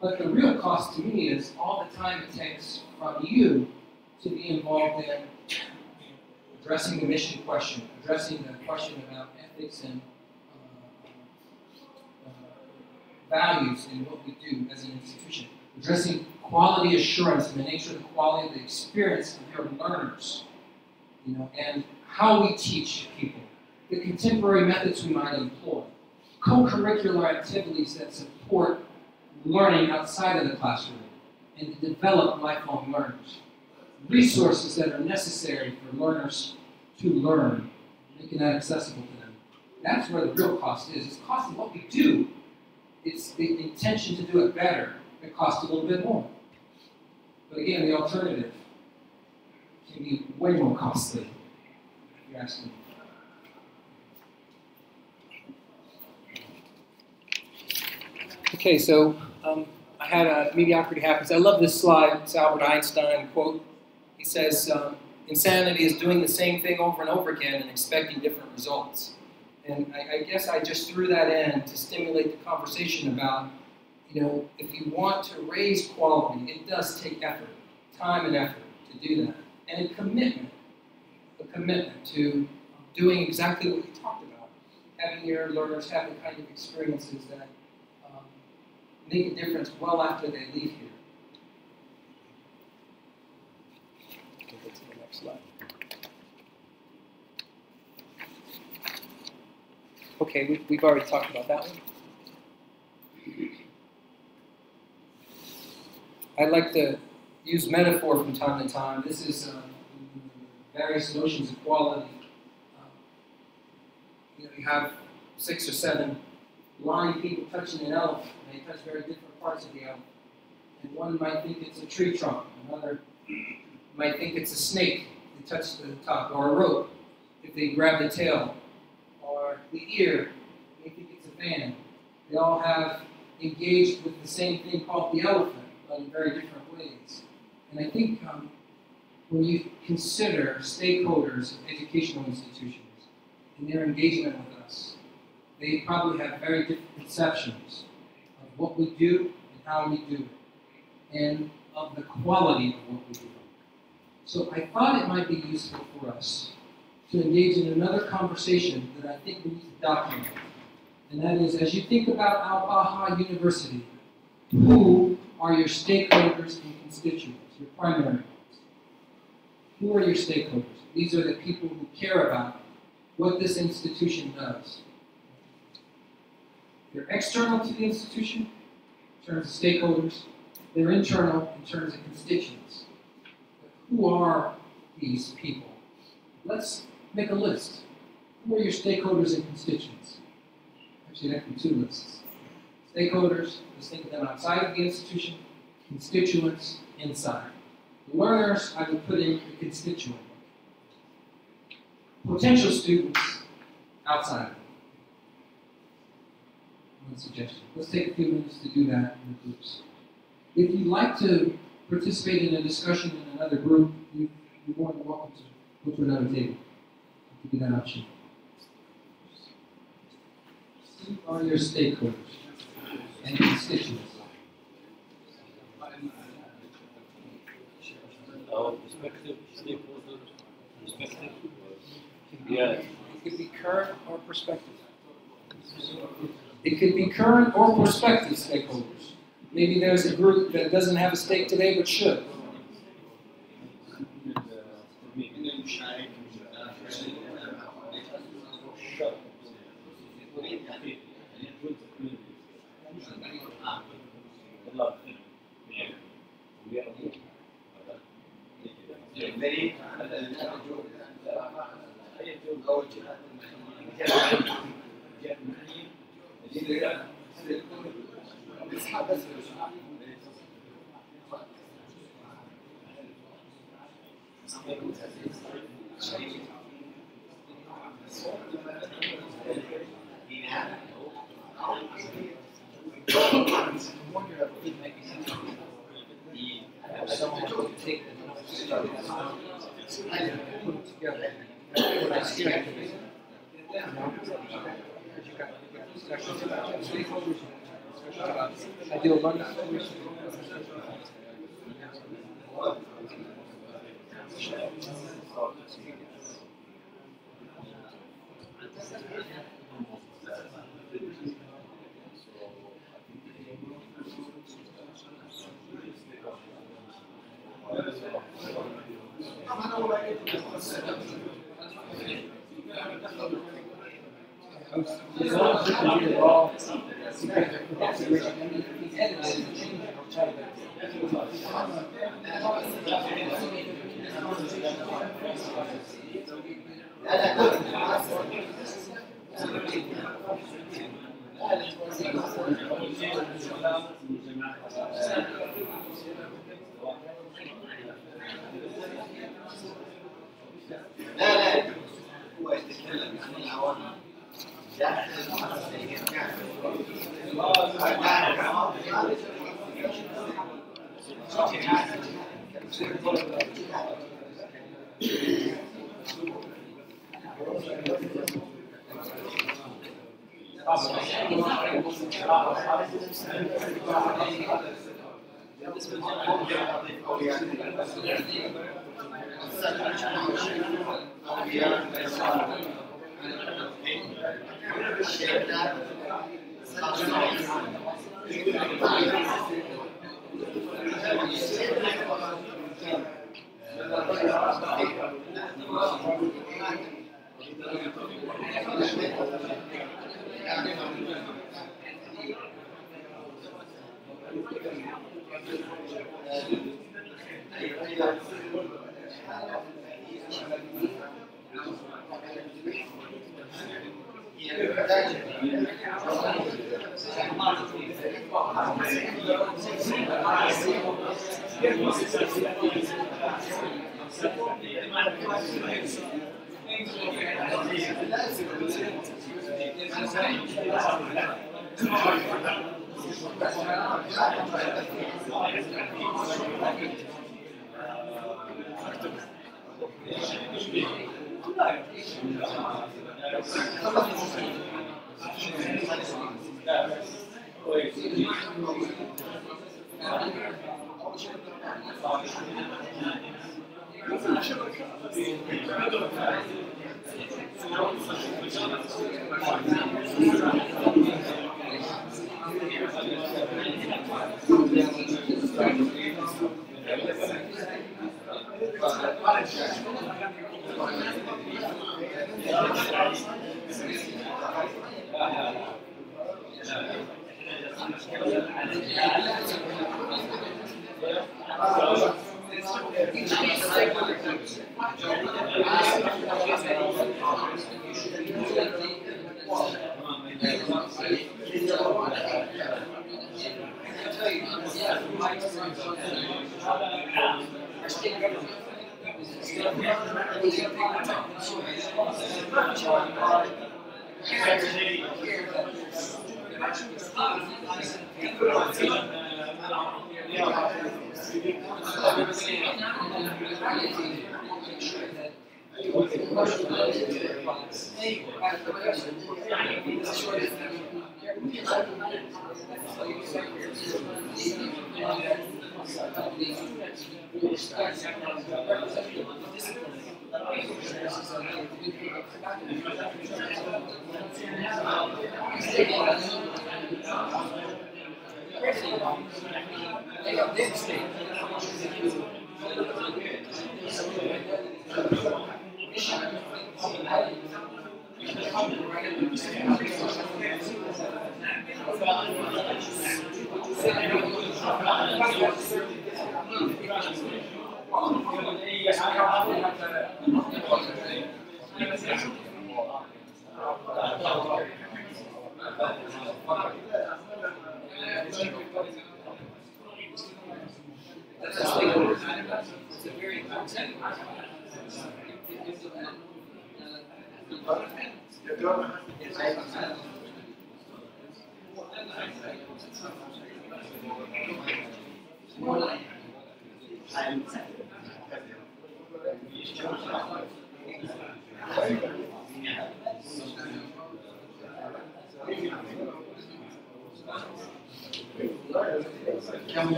But the real cost to me is all the time it takes from you to be involved in addressing the mission question, addressing the question about ethics and values in what we do as an institution, addressing quality assurance and the nature of the quality of the experience of your learners, and how we teach people, the contemporary methods we might employ, co-curricular activities that support learning outside of the classroom and to develop lifelong learners, resources that are necessary for learners to learn, making that accessible to them. That's where the real cost is. It's cost of what we do. It's the intention to do it better that costs a little bit more. But again, the alternative can be way more costly, if you ask me. Okay, so I had a mediocrity happens. I love this slide. It's Albert Einstein quote. He says, insanity is doing the same thing over and over again and expecting different results. And I guess I just threw that in to stimulate the conversation about, if you want to raise quality, it does take effort, time and effort to do that. And a commitment to doing exactly what you talked about, having your learners have the kind of experiences that make a difference well after they leave here. Okay, go to the next slide. Okay, we've already talked about that one. I'd like to use metaphor from time to time. This is various notions of quality. You have 6 or 7 blind people touching an elephant. They touch very different parts of the elephant. And one might think it's a tree trunk. Another might think it's a snake. They touch the top, or a rope if they grab the tail, or the ear. They think it's a fan. They all have engaged with the same thing called the elephant, but in very different ways. And I think when you consider stakeholders of educational institutions and their engagement with us, they probably have very different conceptions of what we do and how we do it, and of the quality of what we do. So I thought it might be useful for us to engage in another conversation that I think we need to document. And that is, as you think about Al-Baha University, who are your stakeholders and constituents, your primary ones? Who are your stakeholders? These are the people who care about what this institution does. They're external to the institution in terms of stakeholders. They're internal in terms of constituents. But who are these people? Let's make a list. Who are your stakeholders and constituents? Actually, that could be 2 lists. Stakeholders, let's think of them outside of the institution. Constituents, inside. Learners, I would put in the constituent. Potential students, outside. One suggestion. Let's take a few minutes to do that in groups. If you'd like to participate in a discussion in another group, you're more than welcome to go to another table. I'll give you that option. Who are your stakeholders and constituents? Our perspective, stakeholder perspective. Yeah. It could be current or prospective. It could be current or prospective stakeholders. Maybe there's a group that doesn't have a stake today but should. ideal learning situation.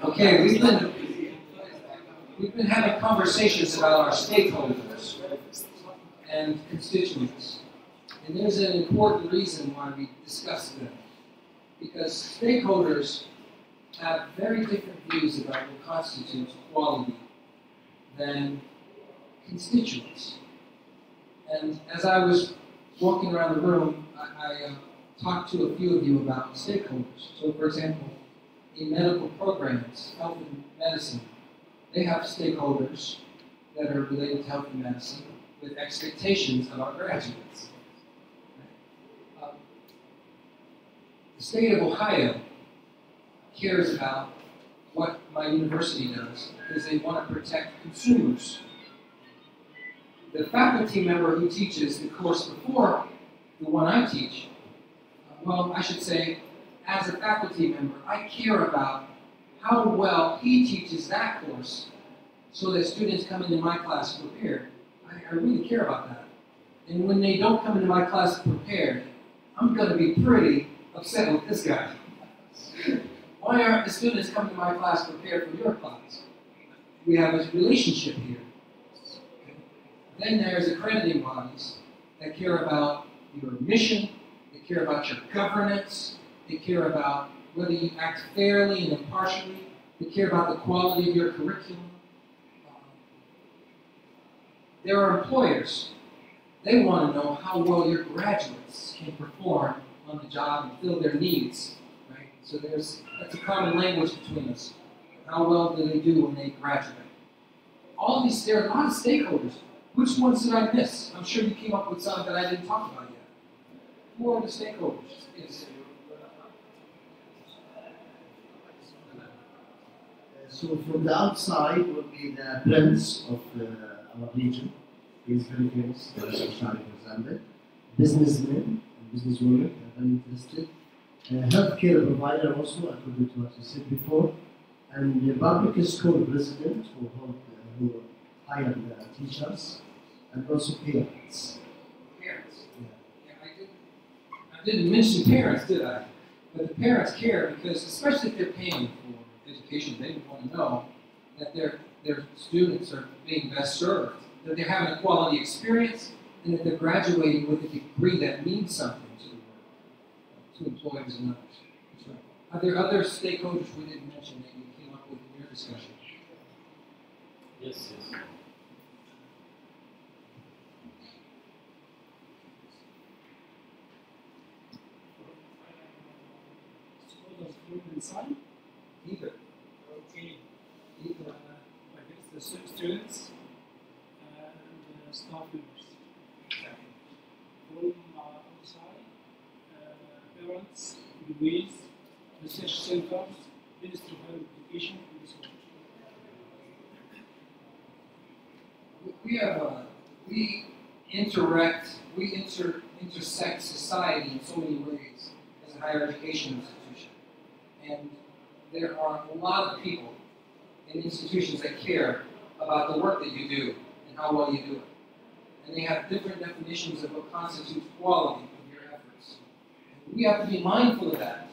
Okay, we've been having conversations about our stakeholders and constituents, and there's an important reason why we discuss them. Because stakeholders have very different views about what constitutes quality than constituents. And as I was walking around the room, I talked to a few of you about stakeholders. So for example, in medical programs, health and medicine, they have stakeholders that are related to health and medicine with expectations of our graduates. The state of Ohio cares about what my university does because they want to protect consumers. The faculty member who teaches the course before the one I teach, well, I should say, as a faculty member, I care about how well he teaches that course so that students come into my class prepared. I really care about that. And when they don't come into my class prepared, I'm going to be pretty upset with this guy. Why aren't the students coming to my class prepared for your class? We have a relationship here. Then there's accrediting bodies that care about your mission, they care about your governance, they care about whether you act fairly and impartially, they care about the quality of your curriculum. There are employers. They want to know how well your graduates can perform on the job and fill their needs. Right? So that's a common language between us. How well do they do when they graduate? All these, there are a lot of stakeholders. Which ones did I miss? I'm sure you came up with some that I didn't talk about yet. Who are the stakeholders? Yes. So from the outside would be the prince of our region. He is very famous, for example. Businessmen and businesswomen are very interested. Healthcare provider also, according to what you said before. And the public school president who hired teachers, and also parents. Parents. Yeah, I didn't mention parents, did I? But the parents care because, especially if they're paying for education, they want to know that their students are being best served, that they're having a quality experience, and that they're graduating with a degree that means something to the world, to employers and others. That's right. Are there other stakeholders we didn't mention that you came up with in your discussion? Yes, yes. Stakeholders from inside? Either. Okay. Either. I guess the students and the staff members. From outside, parents, employees, research centers, Ministry of Higher Education, and so on. We intersect society in so many ways as a higher education institution. And there are a lot of people in institutions that care about the work that you do and how well you do it. And they have different definitions of what constitutes quality of your efforts. And we have to be mindful of that.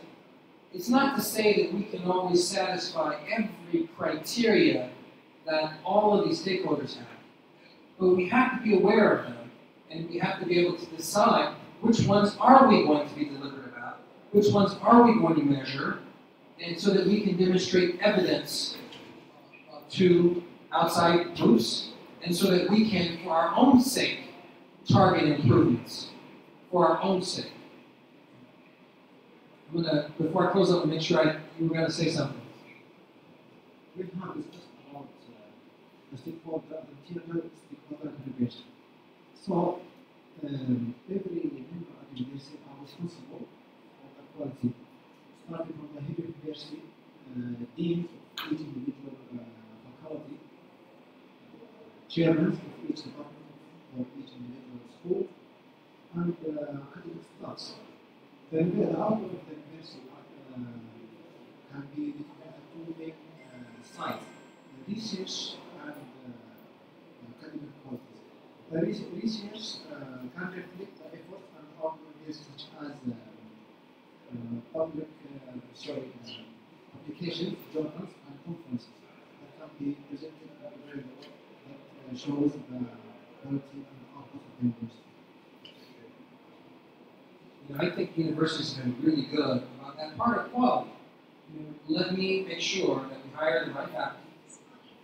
It's not to say that we can always satisfy every criteria that all of these stakeholders have. But we have to be aware of them, and we have to be able to decide which ones are we going to be deliberate about, which ones are we going to measure, and so that we can demonstrate evidence to outside groups, and so that we can, for our own sake, target improvements, for our own sake. I'm gonna, before I close up, make sure you were going to say something. We have discussed about the stakeholder, the internal stakeholder aggregation. So, every member of the university are responsible for the quality, starting from the head of university, deans of each individual faculty, chairmen of each department or each individual school, and academic staffs. The output of the university can be divided into two main sides: the research and academic qualities. The research can reflect the effort and organizations such as public applications, journals, and conferences that can be presented at a very level that shows the quality and output of the university. I think universities have been really good about that part of quality. Let me make sure that we hire the right faculty,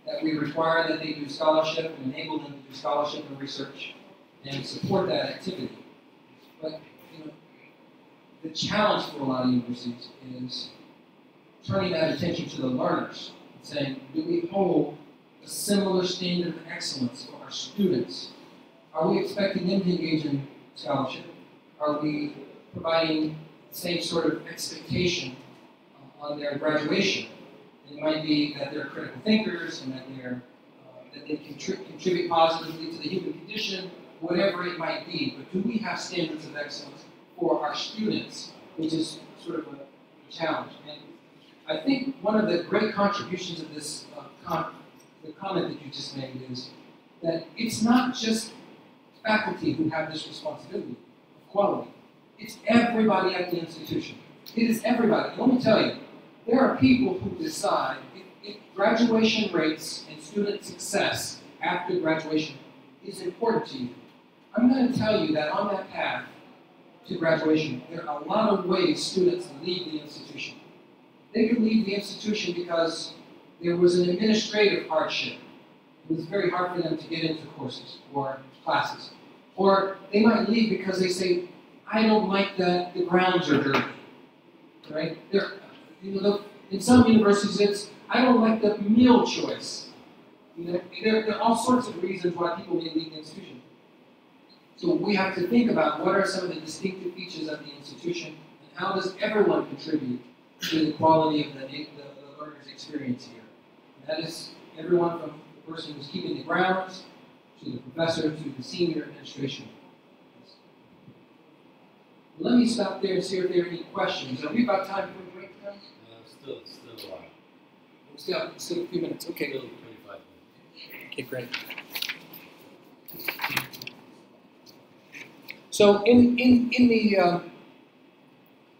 that we require that they do scholarship and enable them to do scholarship and research, and support that activity. But the challenge for a lot of universities is turning that attention to the learners and saying, do we hold a similar standard of excellence for our students? Are we expecting them to engage in scholarship? Are we providing the same sort of expectation on their graduation? It might be that they're critical thinkers and that they contribute positively to the human condition, whatever it might be. But do we have standards of excellence for our students, which is sort of a challenge? And I think one of the great contributions of this, the comment that you just made, is that it's not just faculty who have this responsibility of quality. It's everybody at the institution. It is everybody. Let me tell you, there are people who decide if graduation rates and student success after graduation is important to you. I'm going to tell you that on that path to graduation, there are a lot of ways students leave the institution. They could leave the institution because there was an administrative hardship. It was very hard for them to get into courses or classes. Or they might leave because they say, I don't like that the grounds are dirty. Right? In some universities, it's, I don't like the meal choice. There are all sorts of reasons why people may leave the institution. So we have to think about what are some of the distinctive features of the institution and how does everyone contribute to the quality of the learner's experience here. And that is everyone from the person who's keeping the grounds to the professor to the senior administration. Let me stop there and see if there are any questions. Are we about time for a break now? Still a while. Still a few minutes. Okay. Still 25 minutes. Okay, great. So in the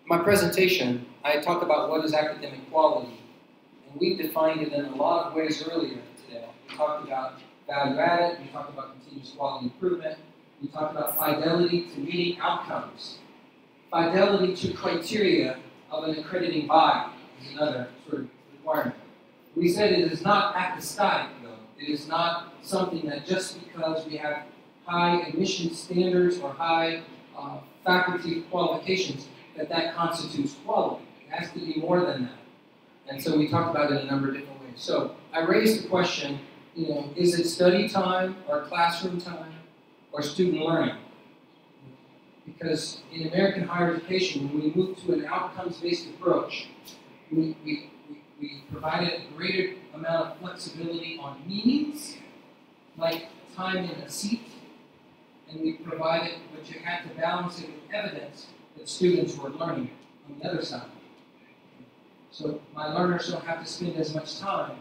my presentation, I talk about what is academic quality, and we defined it in a lot of ways earlier today. We talked about value added, we talked about continuous quality improvement, we talked about fidelity to meeting outcomes, fidelity to criteria of an accrediting body is another sort of requirement. We said it is not apostatic, though. It is not something that just because we have high admission standards or high faculty qualifications, that constitutes quality. It has to be more than that. And so we talked about it in a number of different ways. So I raised the question, is it study time or classroom time or student learning? Because in American higher education, when we move to an outcomes-based approach, we provided a greater amount of flexibility on meanings, like time in a seat, and we provided, but you had to balance it with evidence that students were learning on the other side. So my learners don't have to spend as much time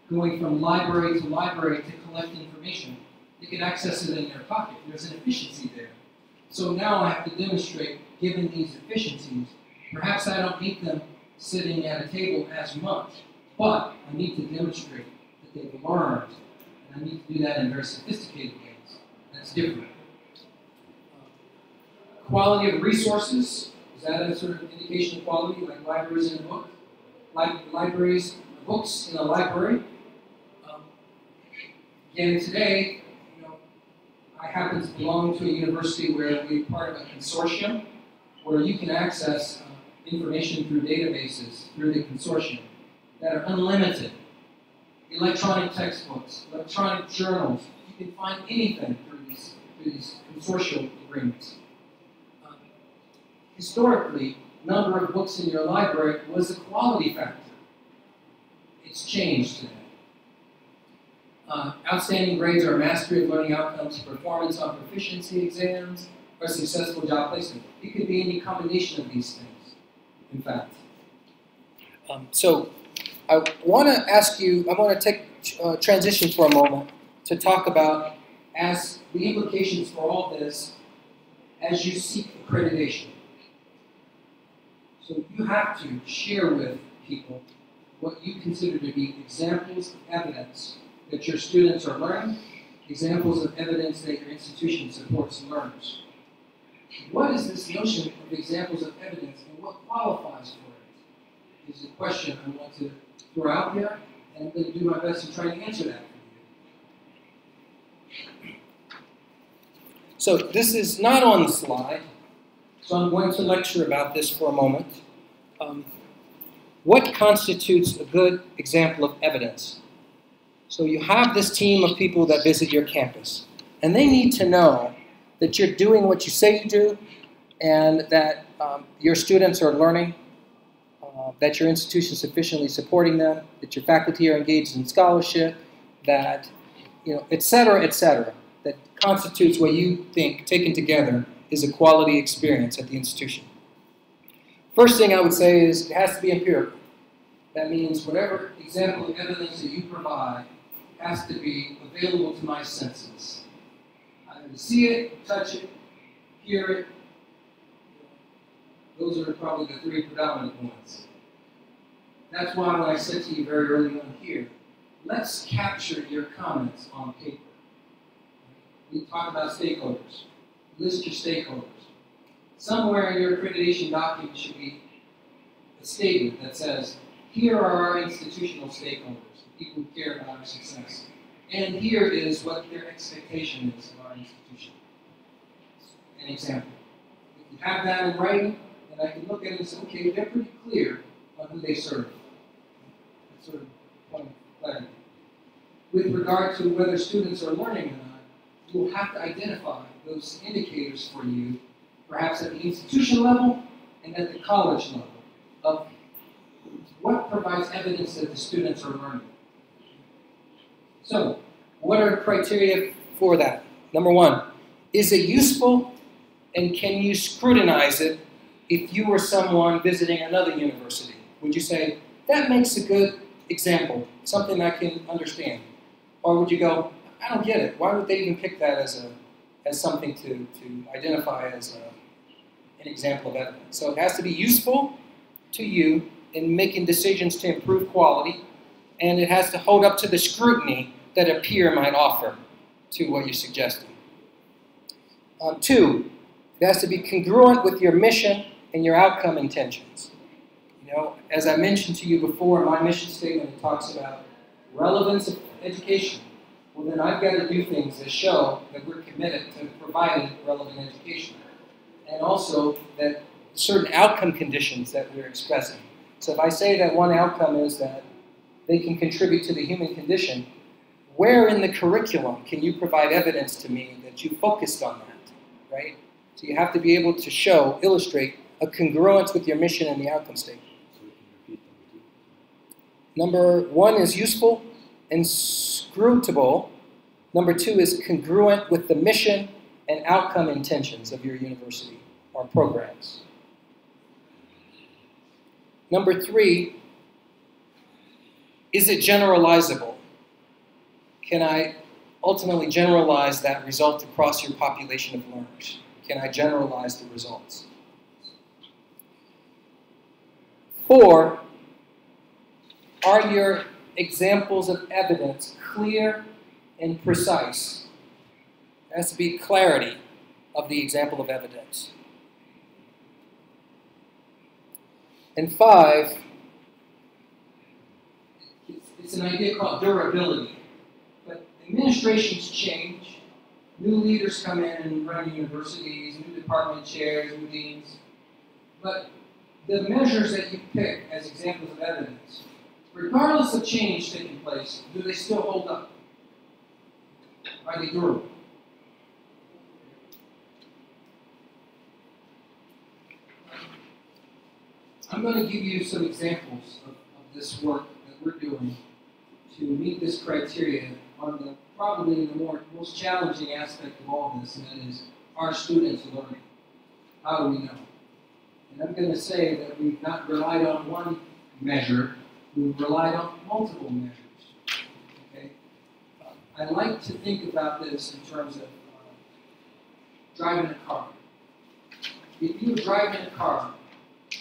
going from library to library to collect information. They can access it in their pocket. There's an efficiency there. So now I have to demonstrate, given these efficiencies, perhaps I don't need them sitting at a table as much, but I need to demonstrate that they've learned, and I need to do that in very sophisticated ways. That's different. Quality of resources, is that a sort of indication of quality, like libraries in a book? Like libraries, books in a library? Again, today, I happen to belong to a university where we're part of a consortium where you can access information through databases, through the consortium, that are unlimited. Electronic textbooks, electronic journals, you can find anything through these consortial agreements. Historically, number of books in your library was a quality factor. It's changed today. Outstanding grades are mastery of learning outcomes, performance on proficiency exams, or successful job placement. It could be any combination of these things, in fact. So I want to ask you, I want to take transition for a moment to talk about as the implications for all this as you seek accreditation. So you have to share with people what you consider to be examples of evidence that your students are learning, examples of evidence that your institution supports learners. What is this notion of examples of evidence and what qualifies for it? Is a question I want to throw out there, and I'm going to do my best to try to answer that for you. So this is not on the slide, so I'm going to lecture about this for a moment. What constitutes a good example of evidence? So you have this team of people that visit your campus, and they need to know that you're doing what you say you do, and that your students are learning, that your institution is sufficiently supporting them, that your faculty are engaged in scholarship, that, et cetera, that constitutes what you think, taken together, is a quality experience at the institution. First thing I would say is it has to be empirical. That means whatever example of evidence that you provide has to be available to my senses. I have to see it, touch it, hear it. Those are probably the three predominant ones. That's why when I said to you very early on here, let's capture your comments on paper. We talk about stakeholders. List your stakeholders. Somewhere in your accreditation document should be a statement that says, here are our institutional stakeholders, the people who care about our success. And here is what their expectation is of our institution. An example. If you have that in writing, then I can look at it and say, okay, they're pretty clear on who they serve. That's sort of point of clarity. With regard to whether students are learning or not, you'll have to identify those indicators for you, perhaps at the institution level and at the college level, of what provides evidence that the students are learning. So, what are the criteria for that? Number one, is it useful, and can you scrutinize it if you were someone visiting another university? Would you say, that makes a good example, something I can understand? Or would you go, I don't get it. Why would they even pick that as something to identify as an example of evidence? So it has to be useful to you in making decisions to improve quality, and it has to hold up to the scrutiny that a peer might offer to what you're suggesting. Two, it has to be congruent with your mission and your outcome intentions. As I mentioned to you before, in my mission statement, it talks about relevance of education. Well, then I've got to do things that show that we're committed to providing relevant education. And also that certain outcome conditions that we're expressing. So if I say that one outcome is that they can contribute to the human condition, where in the curriculum can you provide evidence to me that you focused on that, right? So you have to be able to show, illustrate a congruence with your mission and the outcome statement. Number one is useful and scrutable. Number two is congruent with the mission and outcome intentions of your university or programs. Number three, is it generalizable? Can I ultimately generalize that result across your population of learners? Can I generalize the results? 4, are your examples of evidence clear and precise? There has to be clarity of the example of evidence. And 5, it's an idea called durability. But administrations change. New leaders come in and run universities, new department chairs, new deans. But the measures that you pick as examples of evidence, regardless of change taking place, do they still hold up? Are they durable? I'm going to give you some examples of this work that we're doing to meet this criteria on probably the most challenging aspect of all this, and that is, are students learning? How do we know? And I'm going to say that we've not relied on one measure, we've relied on multiple measures. Okay? I like to think about this in terms of driving a car. If you were driving a car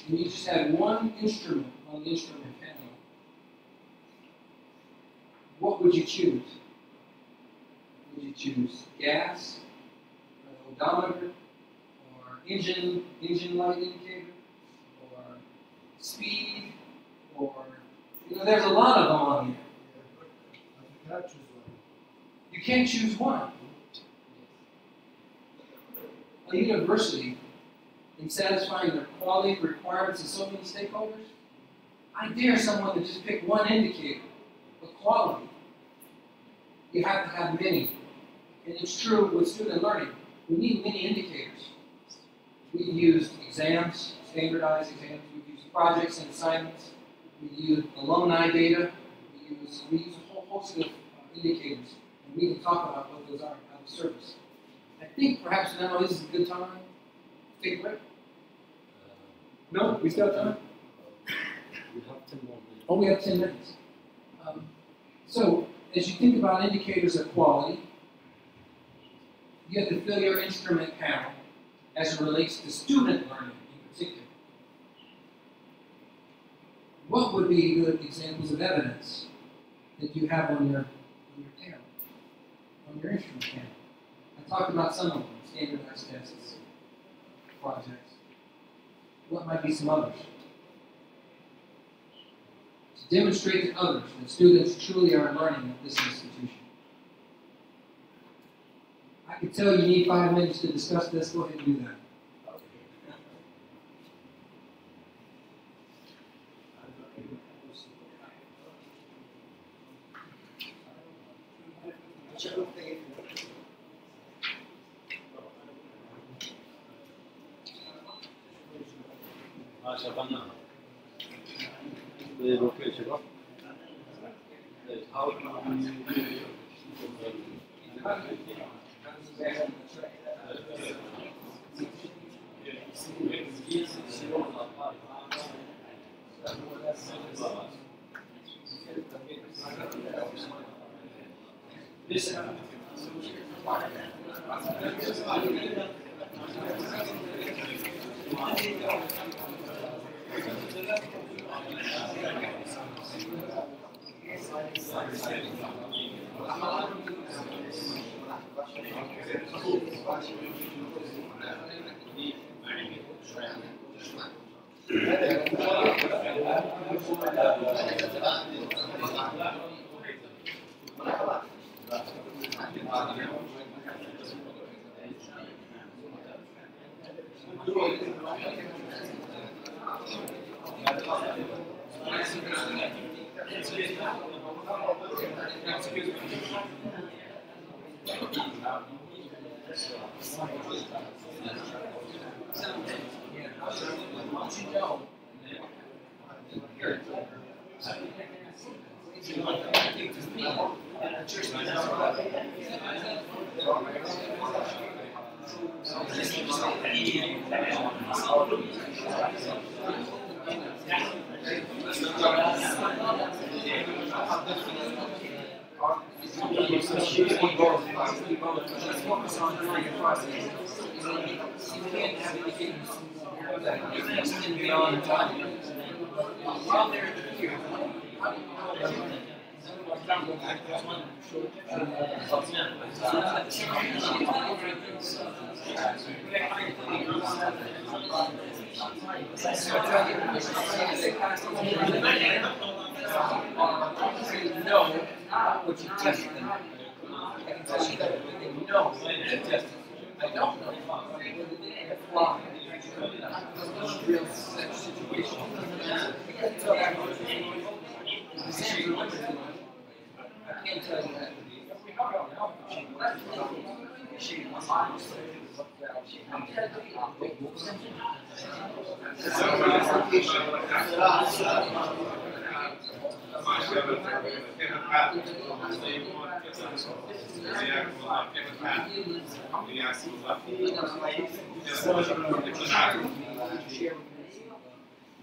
and you just had one instrument on the instrument panel, what would you choose? Would you choose gas, or odometer, or engine light indicator, or speed, or there's a lot of them on here. You can't choose one. a university in satisfying their quality requirements of so many stakeholders? I dare someone to just pick one indicator of quality. You have to have many. And it's true with student learning. We need many indicators. We've used exams, standardized exams. We've used projects and assignments. We've used alumni data. We use a whole host of indicators. And we can talk about what those are out of service. I think perhaps now this is a good time to take a break. No? We still have time? We have 10 more minutes. Oh, we have 10 minutes. So, as you think about indicators of quality, you have to fill your instrument panel as it relates to student learning in particular. What would be good examples of evidence that you have on your panel, on your instrument panel? I talked about some of them, standardized tests, projects. What might be some others? To demonstrate to others that students truly are learning at this institution. I could tell you need 5 minutes to discuss this. Go ahead and do that. شغلناها. اوكي شباب. How what you tested them. I can tell you that they know when they tested. I don't know whether they apply. Real situation. I can't tell that. I can't tell you that.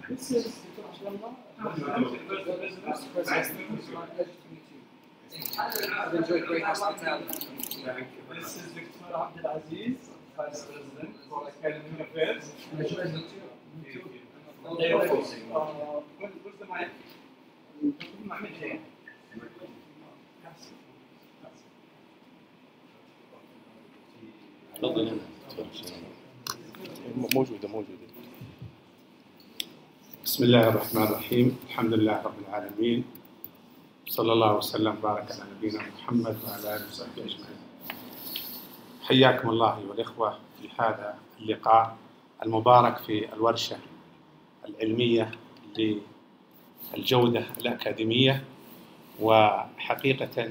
This is I've enjoyed great hospitality. This is Dr. Abdulaziz, Vice President for Academic Affairs. Me too. Where's the mic? موجودة. بسم الله الرحمن الرحيم، الحمد لله رب العالمين، صلى الله وسلم وبارك على نبينا محمد وعلى آله وصحبه أجمعين. حياكم الله أيها الإخوة لهذا اللقاء المبارك في الورشة العلمية للجودة الأكاديمية. وحقيقة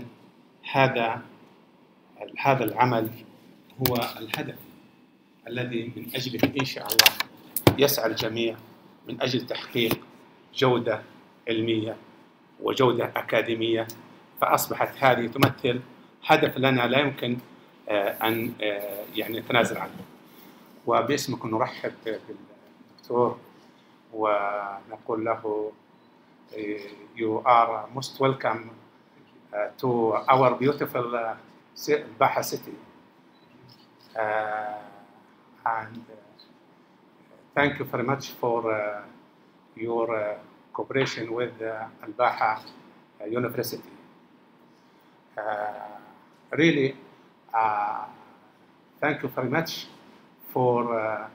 هذا العمل هو الهدف الذي من أجله إن شاء الله يسعى الجميع من أجل تحقيق جودة علمية وجودة أكاديمية. فأصبحت هذه تمثل هدف لنا لا يمكن أن يعني نتنازل عنه. وباسمكم نرحب بالدكتور ونقول له you are most welcome to our beautiful Baha city. And thank you very much for your cooperation with Al-Baha University. Really, thank you very much for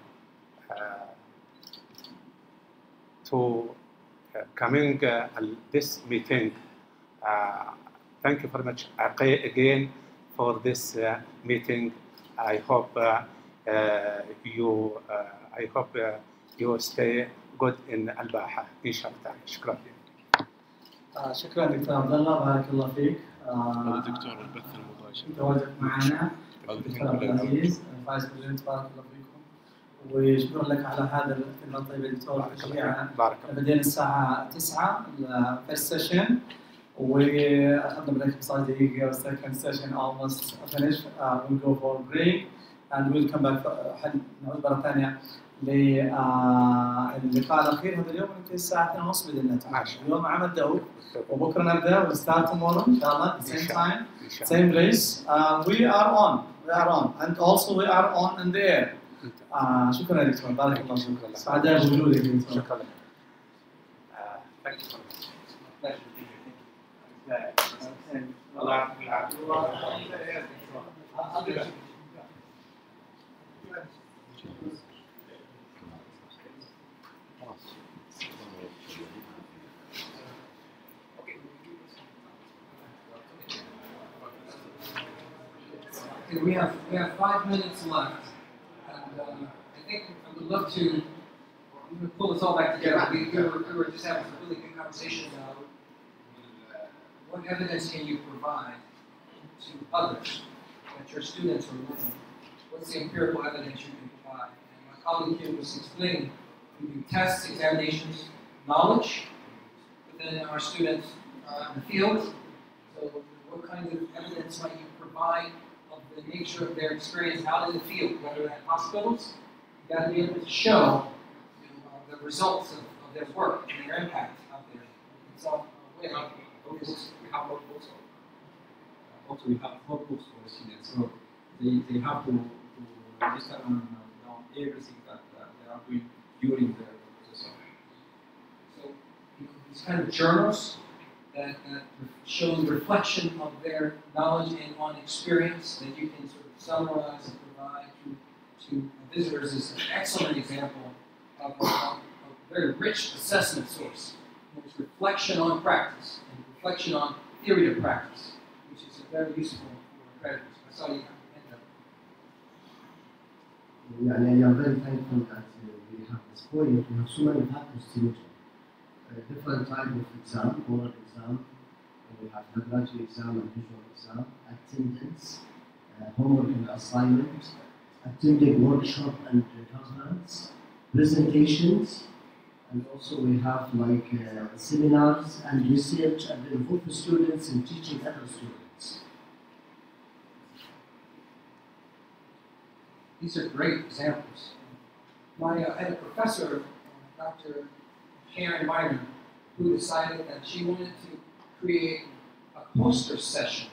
coming this meeting. Thank you very much again for this meeting. I hope you stay good in Al-Baha إن شاء الله. شكرا. شكرا دكتور عبد الله، بارك الله فيك. دكتور البث المباشر تواجد معنا دكتور وتعزيز فايز بريزنت، بارك الله فيكم. وشكرا لك على هذا الخدمه الطيبه دكتور. بدينا الساعه 9 الفيرست سيشن، واخذنا بريك 15 دقيقه، والسكند سيشن almost finished. We'll go for a break and we'll come back. نعود مره ثانيه للقاء الاخير. هذا اليوم يمكن الساعه 2:30 بدنا نتعامل. اليوم عم نبدأ وبكره نبدا. We'll start tomorrow ان شاء الله same time same place. We are on and also we are on in the air. شكرا دكتور، بارك الله فيك. سعداء بوجودك دكتور. شكرا لك. We have 5 minutes left, and I think I would love to pull this all back together. We were just having a really good conversation about what evidence can you provide to others that your students are learning. What's the empirical evidence you can provide? And my colleague here was explaining we do tests, examinations, knowledge, but then our students in the field. So what kinds of evidence might you provide of the nature of their experience out in the field, whether at hospitals? You got to be able to show the results of their work and their impact out there. So, we have notebooks. Also, we have notebooks for the students, so they have to register on everything that they are doing during the process. So, these kind of journals that show the reflection of their knowledge and on experience that you can sort of summarize and provide to visitors is an excellent example of a very rich assessment source. It's reflection on practice and reflection on theory of practice, which is very useful for accreditors. I saw you end up. I am very thankful that we have this point. We have so many factors to look at. Different type of exam, oral exam, we have laboratory exam and visual exam, attendance, homework and assignment, attending workshop and conference, presentations, and also we have like seminars and research and involve the students in teaching other students. These are great examples. I had a professor, Dr. Karen Myron, who decided that she wanted to create a poster session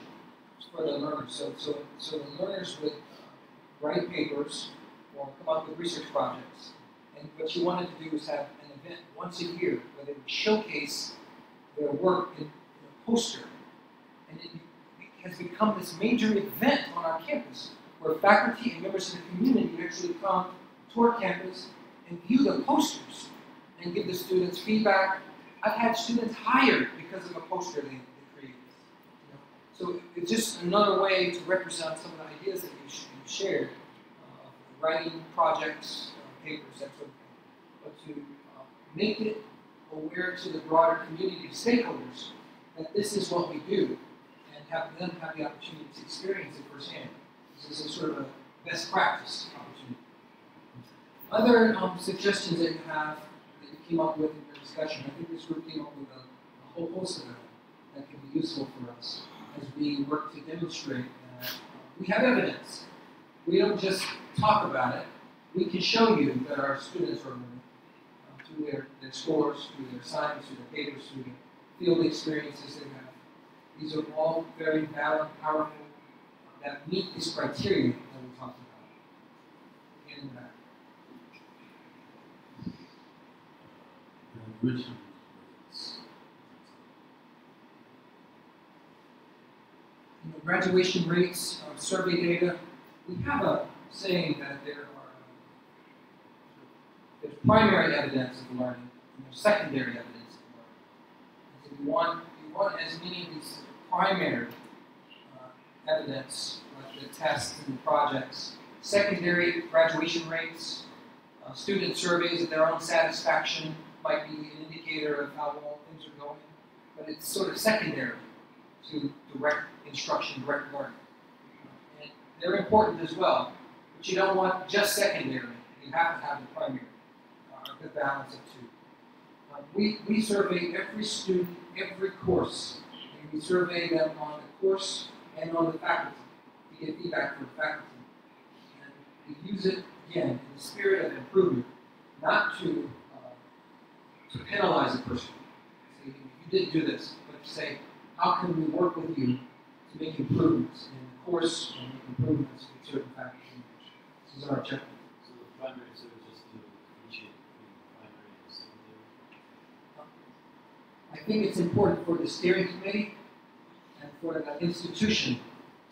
for the learners. So the learners would write papers or come up with research projects. And what she wanted to do was have an event once a year where they would showcase their work in a poster. And it has become this major event on our campus where faculty and members of the community actually come to our campus and view the posters and give the students feedback. I've had students hired because of a poster they created. So it's just another way to represent some of the ideas that you shared, writing projects, papers, that sort of thing, but to make it aware to the broader community of stakeholders that this is what we do, and have them have the opportunity to experience it firsthand. This is a sort of a best practice opportunity. Other suggestions that you have, that you came up with in your discussion, I think this group came up with a whole host of them that can be useful for us as we work to demonstrate that we have evidence. We don't just talk about it. We can show you that our students are learning through their scores, through their science, through their papers, through the field experiences they have. These are all very valid, powerful, that meet this criteria that we talked about. In that. Graduation rates, survey data, we have a saying that there's primary evidence of learning and there's secondary evidence of learning. And so we want as many of these primary evidence, like the tests and the projects, secondary graduation rates, student surveys of their own satisfaction might be an indicator of how well things are going, but it's sort of secondary to direct instruction, direct learning. And they're important as well, but you don't want just secondary. You have to have the primary, a good balance of two. We survey every student, every course, and we survey them on the course and on the faculty to get feedback from the faculty. And we use it, again, in the spirit of improvement, not to penalize a person. Say, you didn't do this, but to say, how can we work with you to make improvements in the course and make improvements with certain faculty? This is our objective. So the primary is just to differentiate between primary and secondary? I think it's important for the steering committee and for the institution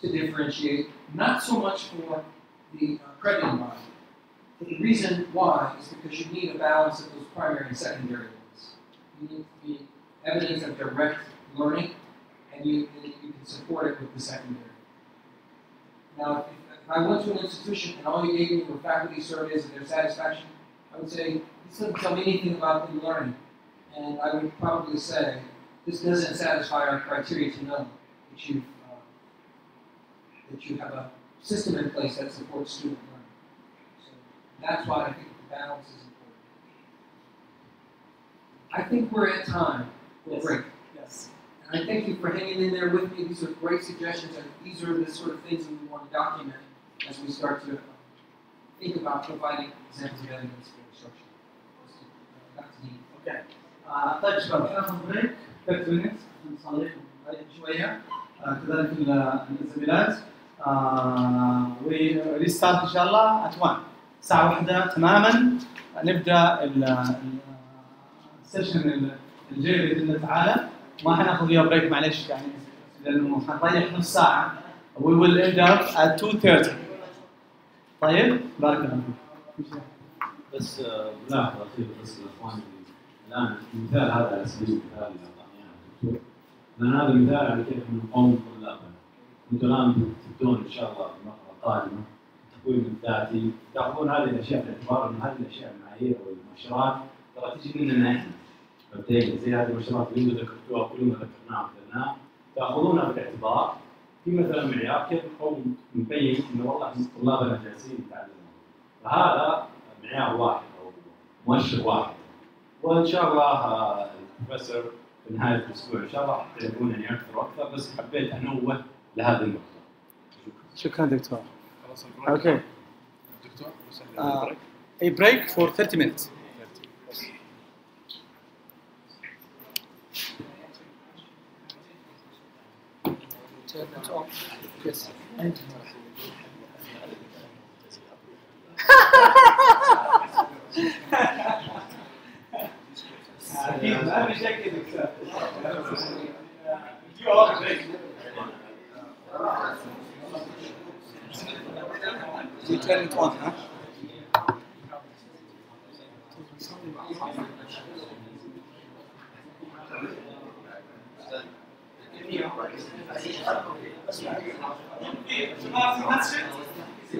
to differentiate, not so much for the accrediting body. But the reason why is because you need a balance of those primary and secondary ones. You need to be evidence of direct learning, and you can support it with the secondary. Now, if I went to an institution and all you gave me were faculty surveys of their satisfaction, I would say, this doesn't tell me anything about them learning. And I would probably say, this doesn't satisfy our criteria to know that you have a system in place that supports student learning. So that's why I think the balance is important. I think we're at time for a break. Yes. And I thank you for hanging in there with me. These are great suggestions, and these are the sort of things that we want to document as we start to think about providing examples of evidence for instruction. Back to you. Okay. طيب شباب ناخذ بريك 30 minutes نصلح شويه كذلك الزميلات وريستارت ان شاء الله ات 1 الساعه 1 تماما نبدا السيشن الجاي باذن الله تعالى ما حناخذ وياه بريك معلش يعني لانه حنريح نص ساعه we will end up at 2:30 طيب بارك الله فيك بس ملاحظه اخيره بس الاخوان الان المثال هذا على سبيل المثال اللي اعطاني اياه الدكتور لان هذا مثال على كيف نقوم طلابنا. انتم الان تبدون ان شاء الله في المرحله القادمه التقويم الذاتي تاخذون هذه الاشياء باعتبار ان هذه الاشياء المعايير والمؤشرات ترى تجي مننا احنا. فبالتالي زي هذه المؤشرات اللي انتم ذكرتوها كلنا ذكرناها وذكرناها تاخذونها بالاعتبار في مثلا معيار كيف نقوم نبين انه والله طلابنا جالسين يتعلمون. فهذا معيار واحد او مؤشر واحد. وان شاء الله البروفيسور في نهايه الاسبوع ان شاء الله تعرفونني اكثر واكثر بس حبيت انوه لهذه النقطه. شكرا دكتور. خلاص اوكي. دكتور a break for 30 minutes. Yes. ما في شك انك you all break. You turn it on, huh? في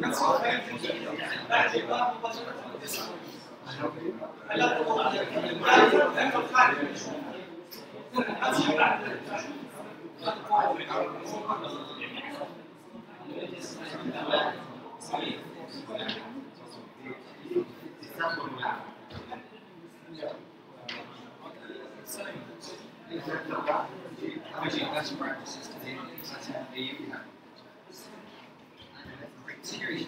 Best practices today. Criteria.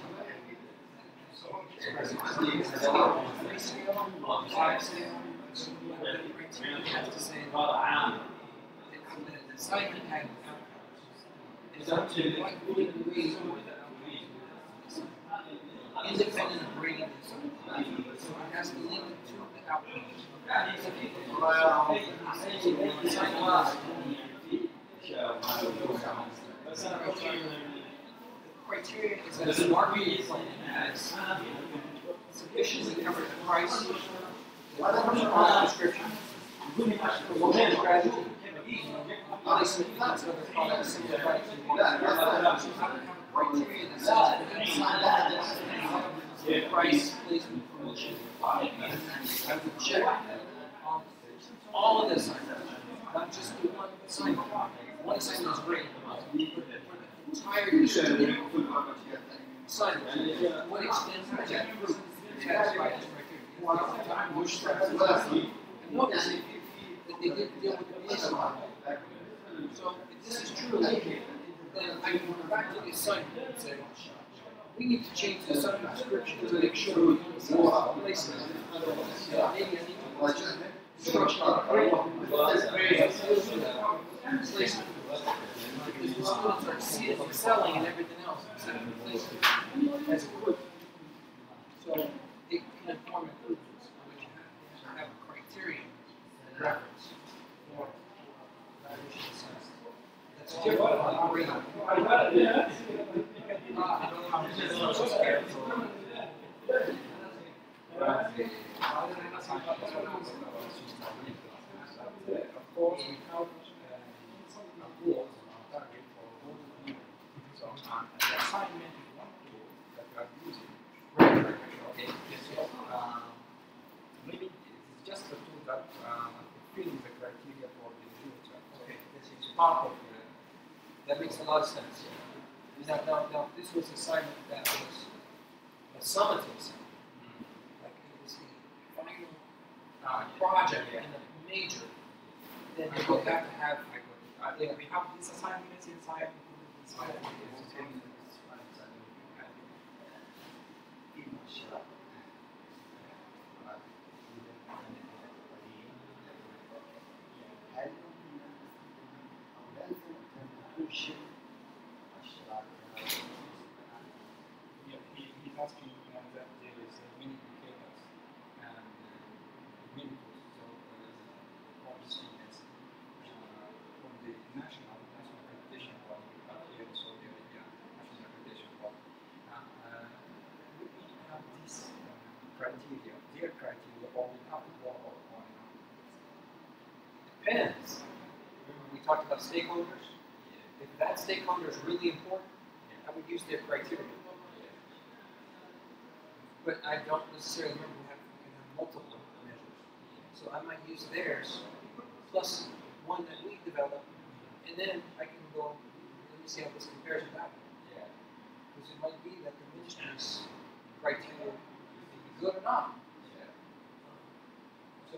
The assignment had is up to what we agree independent of grading this. So it has to link to the outcome. Criteria is that the marketing plan has sufficiently covered the price, the description, promotion strategy, obviously other products, similar products. Criteria that says price, placement, promotion, check all of this, not just the one assignment. One assignment is great. Entire assignment. What extent does that prove? Satisfy this criteria. Notice that they didn't deal with the baseline. So if this is true, then I can go back to the assignment and say, we need to change the assignment description to make sure we can see placement. Maybe I need to structure the placement. Because the students are excelling and everything else instead of placement as a group. So it can inform improvements, which have a criterion reference for evaluation assessment. That's different from grading. Of course, we count rules target for all the people. So the assignment is one tool that we are using. Okay, so maybe it's just a tool that fulfills the criteria for the future. Okay, this is part of the. That makes a lot of sense. Now, this was assignment that was a summative assignment. Like it was the final project in the major. Then they would have to have. We have this assignment inside. He's asking that there is many indicators and many tools. So what we see is from the national accreditation body, we have here in Saudi Arabia, national accreditation body. We have these criteria, their criteria, or we have to go on. Depends. Remember we talked about stakeholders? If that stakeholder is really important, I would use their criteria. But I don't necessarily remember we can have multiple measures. So I might use theirs plus one that we develop, and then I can go, let me see how this compares to that one. Because it might be that the ministry's criteria may be good or not. So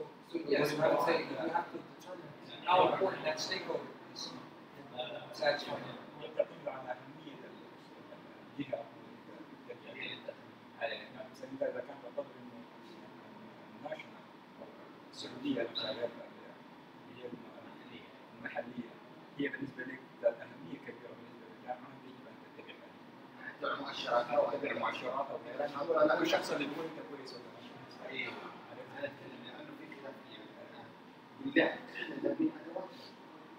yes, I would say you have to determine how important that stakeholder is in satisfying it. إذا كان بقدر إنه ناشونال السعودية المساعدات اللي هي المحلية هي بالنسبة لك ذات أهمية كبيرة بالنسبة للجامعة يجب أن تتبع عليها. حتى المؤشرات أو تتبع المؤشرات أو غيرها هو الشخص اللي يقول أنت كويس ولا لا. أيوه. أنا أتكلم لأنه في خلافية. لا إحنا نبني أدوات.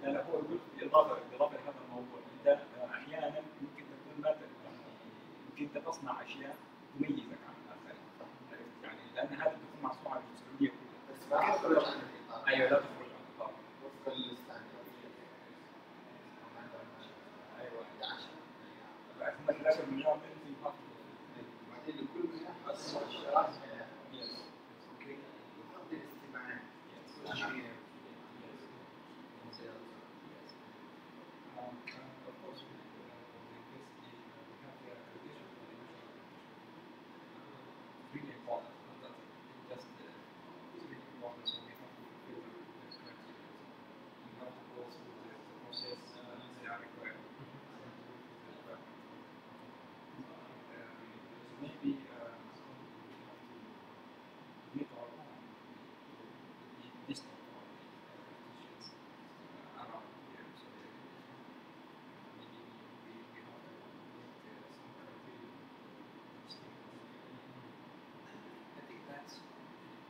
لا هو يقول بالإضافة لهذا الموضوع أنت أحيانا ممكن تكون ما يمكن تصنع أشياء تميزك عن الآخرين. يعني لأن هذا تكون مصنوعة بالسعودية كلها. بس ما تخرج عن الإطار. أيوه لا تخرج عن الإطار. وفق الاستاندردية. أيوه. 11. بعد ما 11 مليار يمكن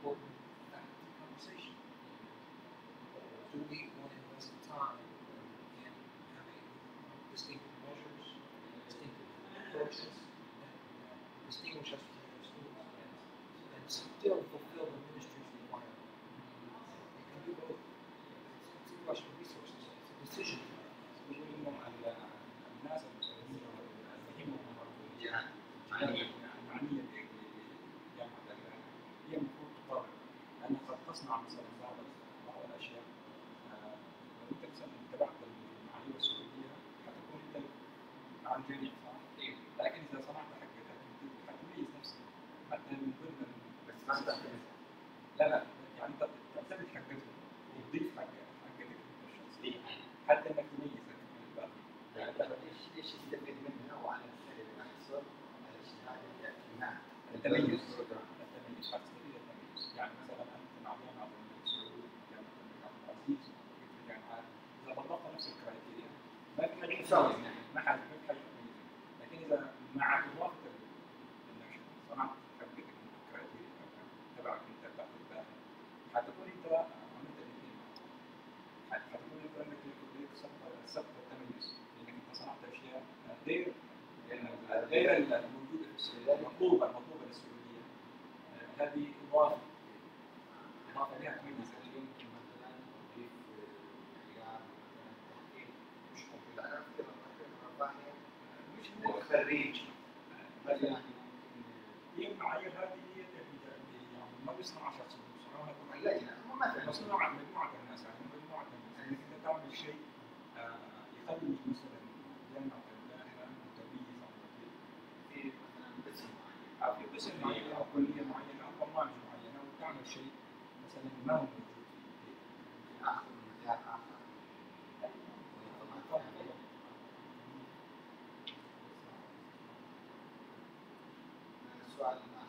open faculty conversation. Do we want to invest time in having distinctive measures, distinctive approaches that distinguish us from other schools and still fulfill the ministry's requirement? You can do both. It's a question of resources. It's a decision. الناس المسؤولين فهموا المعنية بجامعة هي المفروض تقرر لأنها قد تصنع مثلا بعض الأشياء لو أنت مثلا اتبعت المعايير السعودية حتكون أنت عن جميع صح؟ لكن إذا صنعت حقتك حتميز نفسك حتى من ضمن بس ما تعتمد لا يعني أنت تعتمد حقتك وتضيف حقتك الشخصية حتى إنك تميزك من الباقي. ليش يستفيد منها وعلى السبيل المحصول على شهادة الاعتماد؟ التميز حتستفيد التميز يعني مثلا أنت مع جامعة السعود جامعة وتعزيز جامعات إذا طبقت نفس الكرايتيريا ما في حاجة تساوي ما حاجة تميز لكن إذا مع إضافة النشر صنعت حقتك الكرايتيريا تبعك أنت تحت الباقي حتكون أنت عملت الاثنين حتكون أنت عندك سبق التميز لأنك أنت صنعت أشياء غير الموجودة في السعودية المطلوبة للسعودية هذه إضافة لها تميز. يمكن مثلا نضيف معيار مثلا تحقيق مش ممكن أنا أذكر التحقيق الرفاهية مش هو خريج مثلا هي المعايير هذه هي يعني ما بيصنعها شخص بيصنعها اللجنة مثلا مصنوعة مجموعة الناس يعني مجموعة الناس يعني أنت تعمل شيء يخلي مثلا جامعة الباحثة متميزة في مثلا قسم معين أو في قسم معين أو كلية معينة أو برنامج معين أو تعمل شيء مثلا ما هو موجود في آخر مثال آخر السؤال الآخر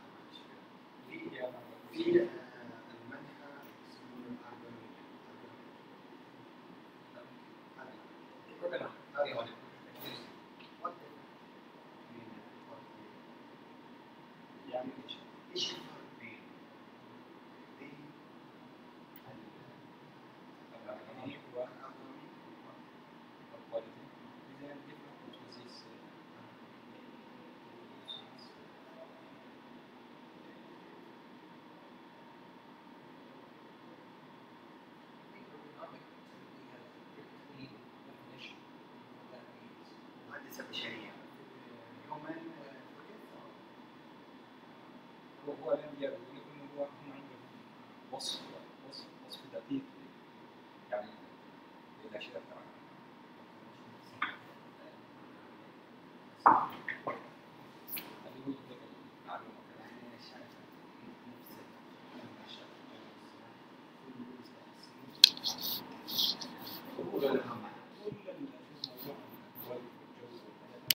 في المنحة يسمونه الأربعين يعني ايش الفرق بين الأكاديمية والكواليتي؟ There are different processes. مهندسة بشرية human هو لم يقول إنه هو هم عندهم وصف دقيق يعني للأشياء بتاعتهم. اللي هو يديك المعلومة يعني شايفة نفس هو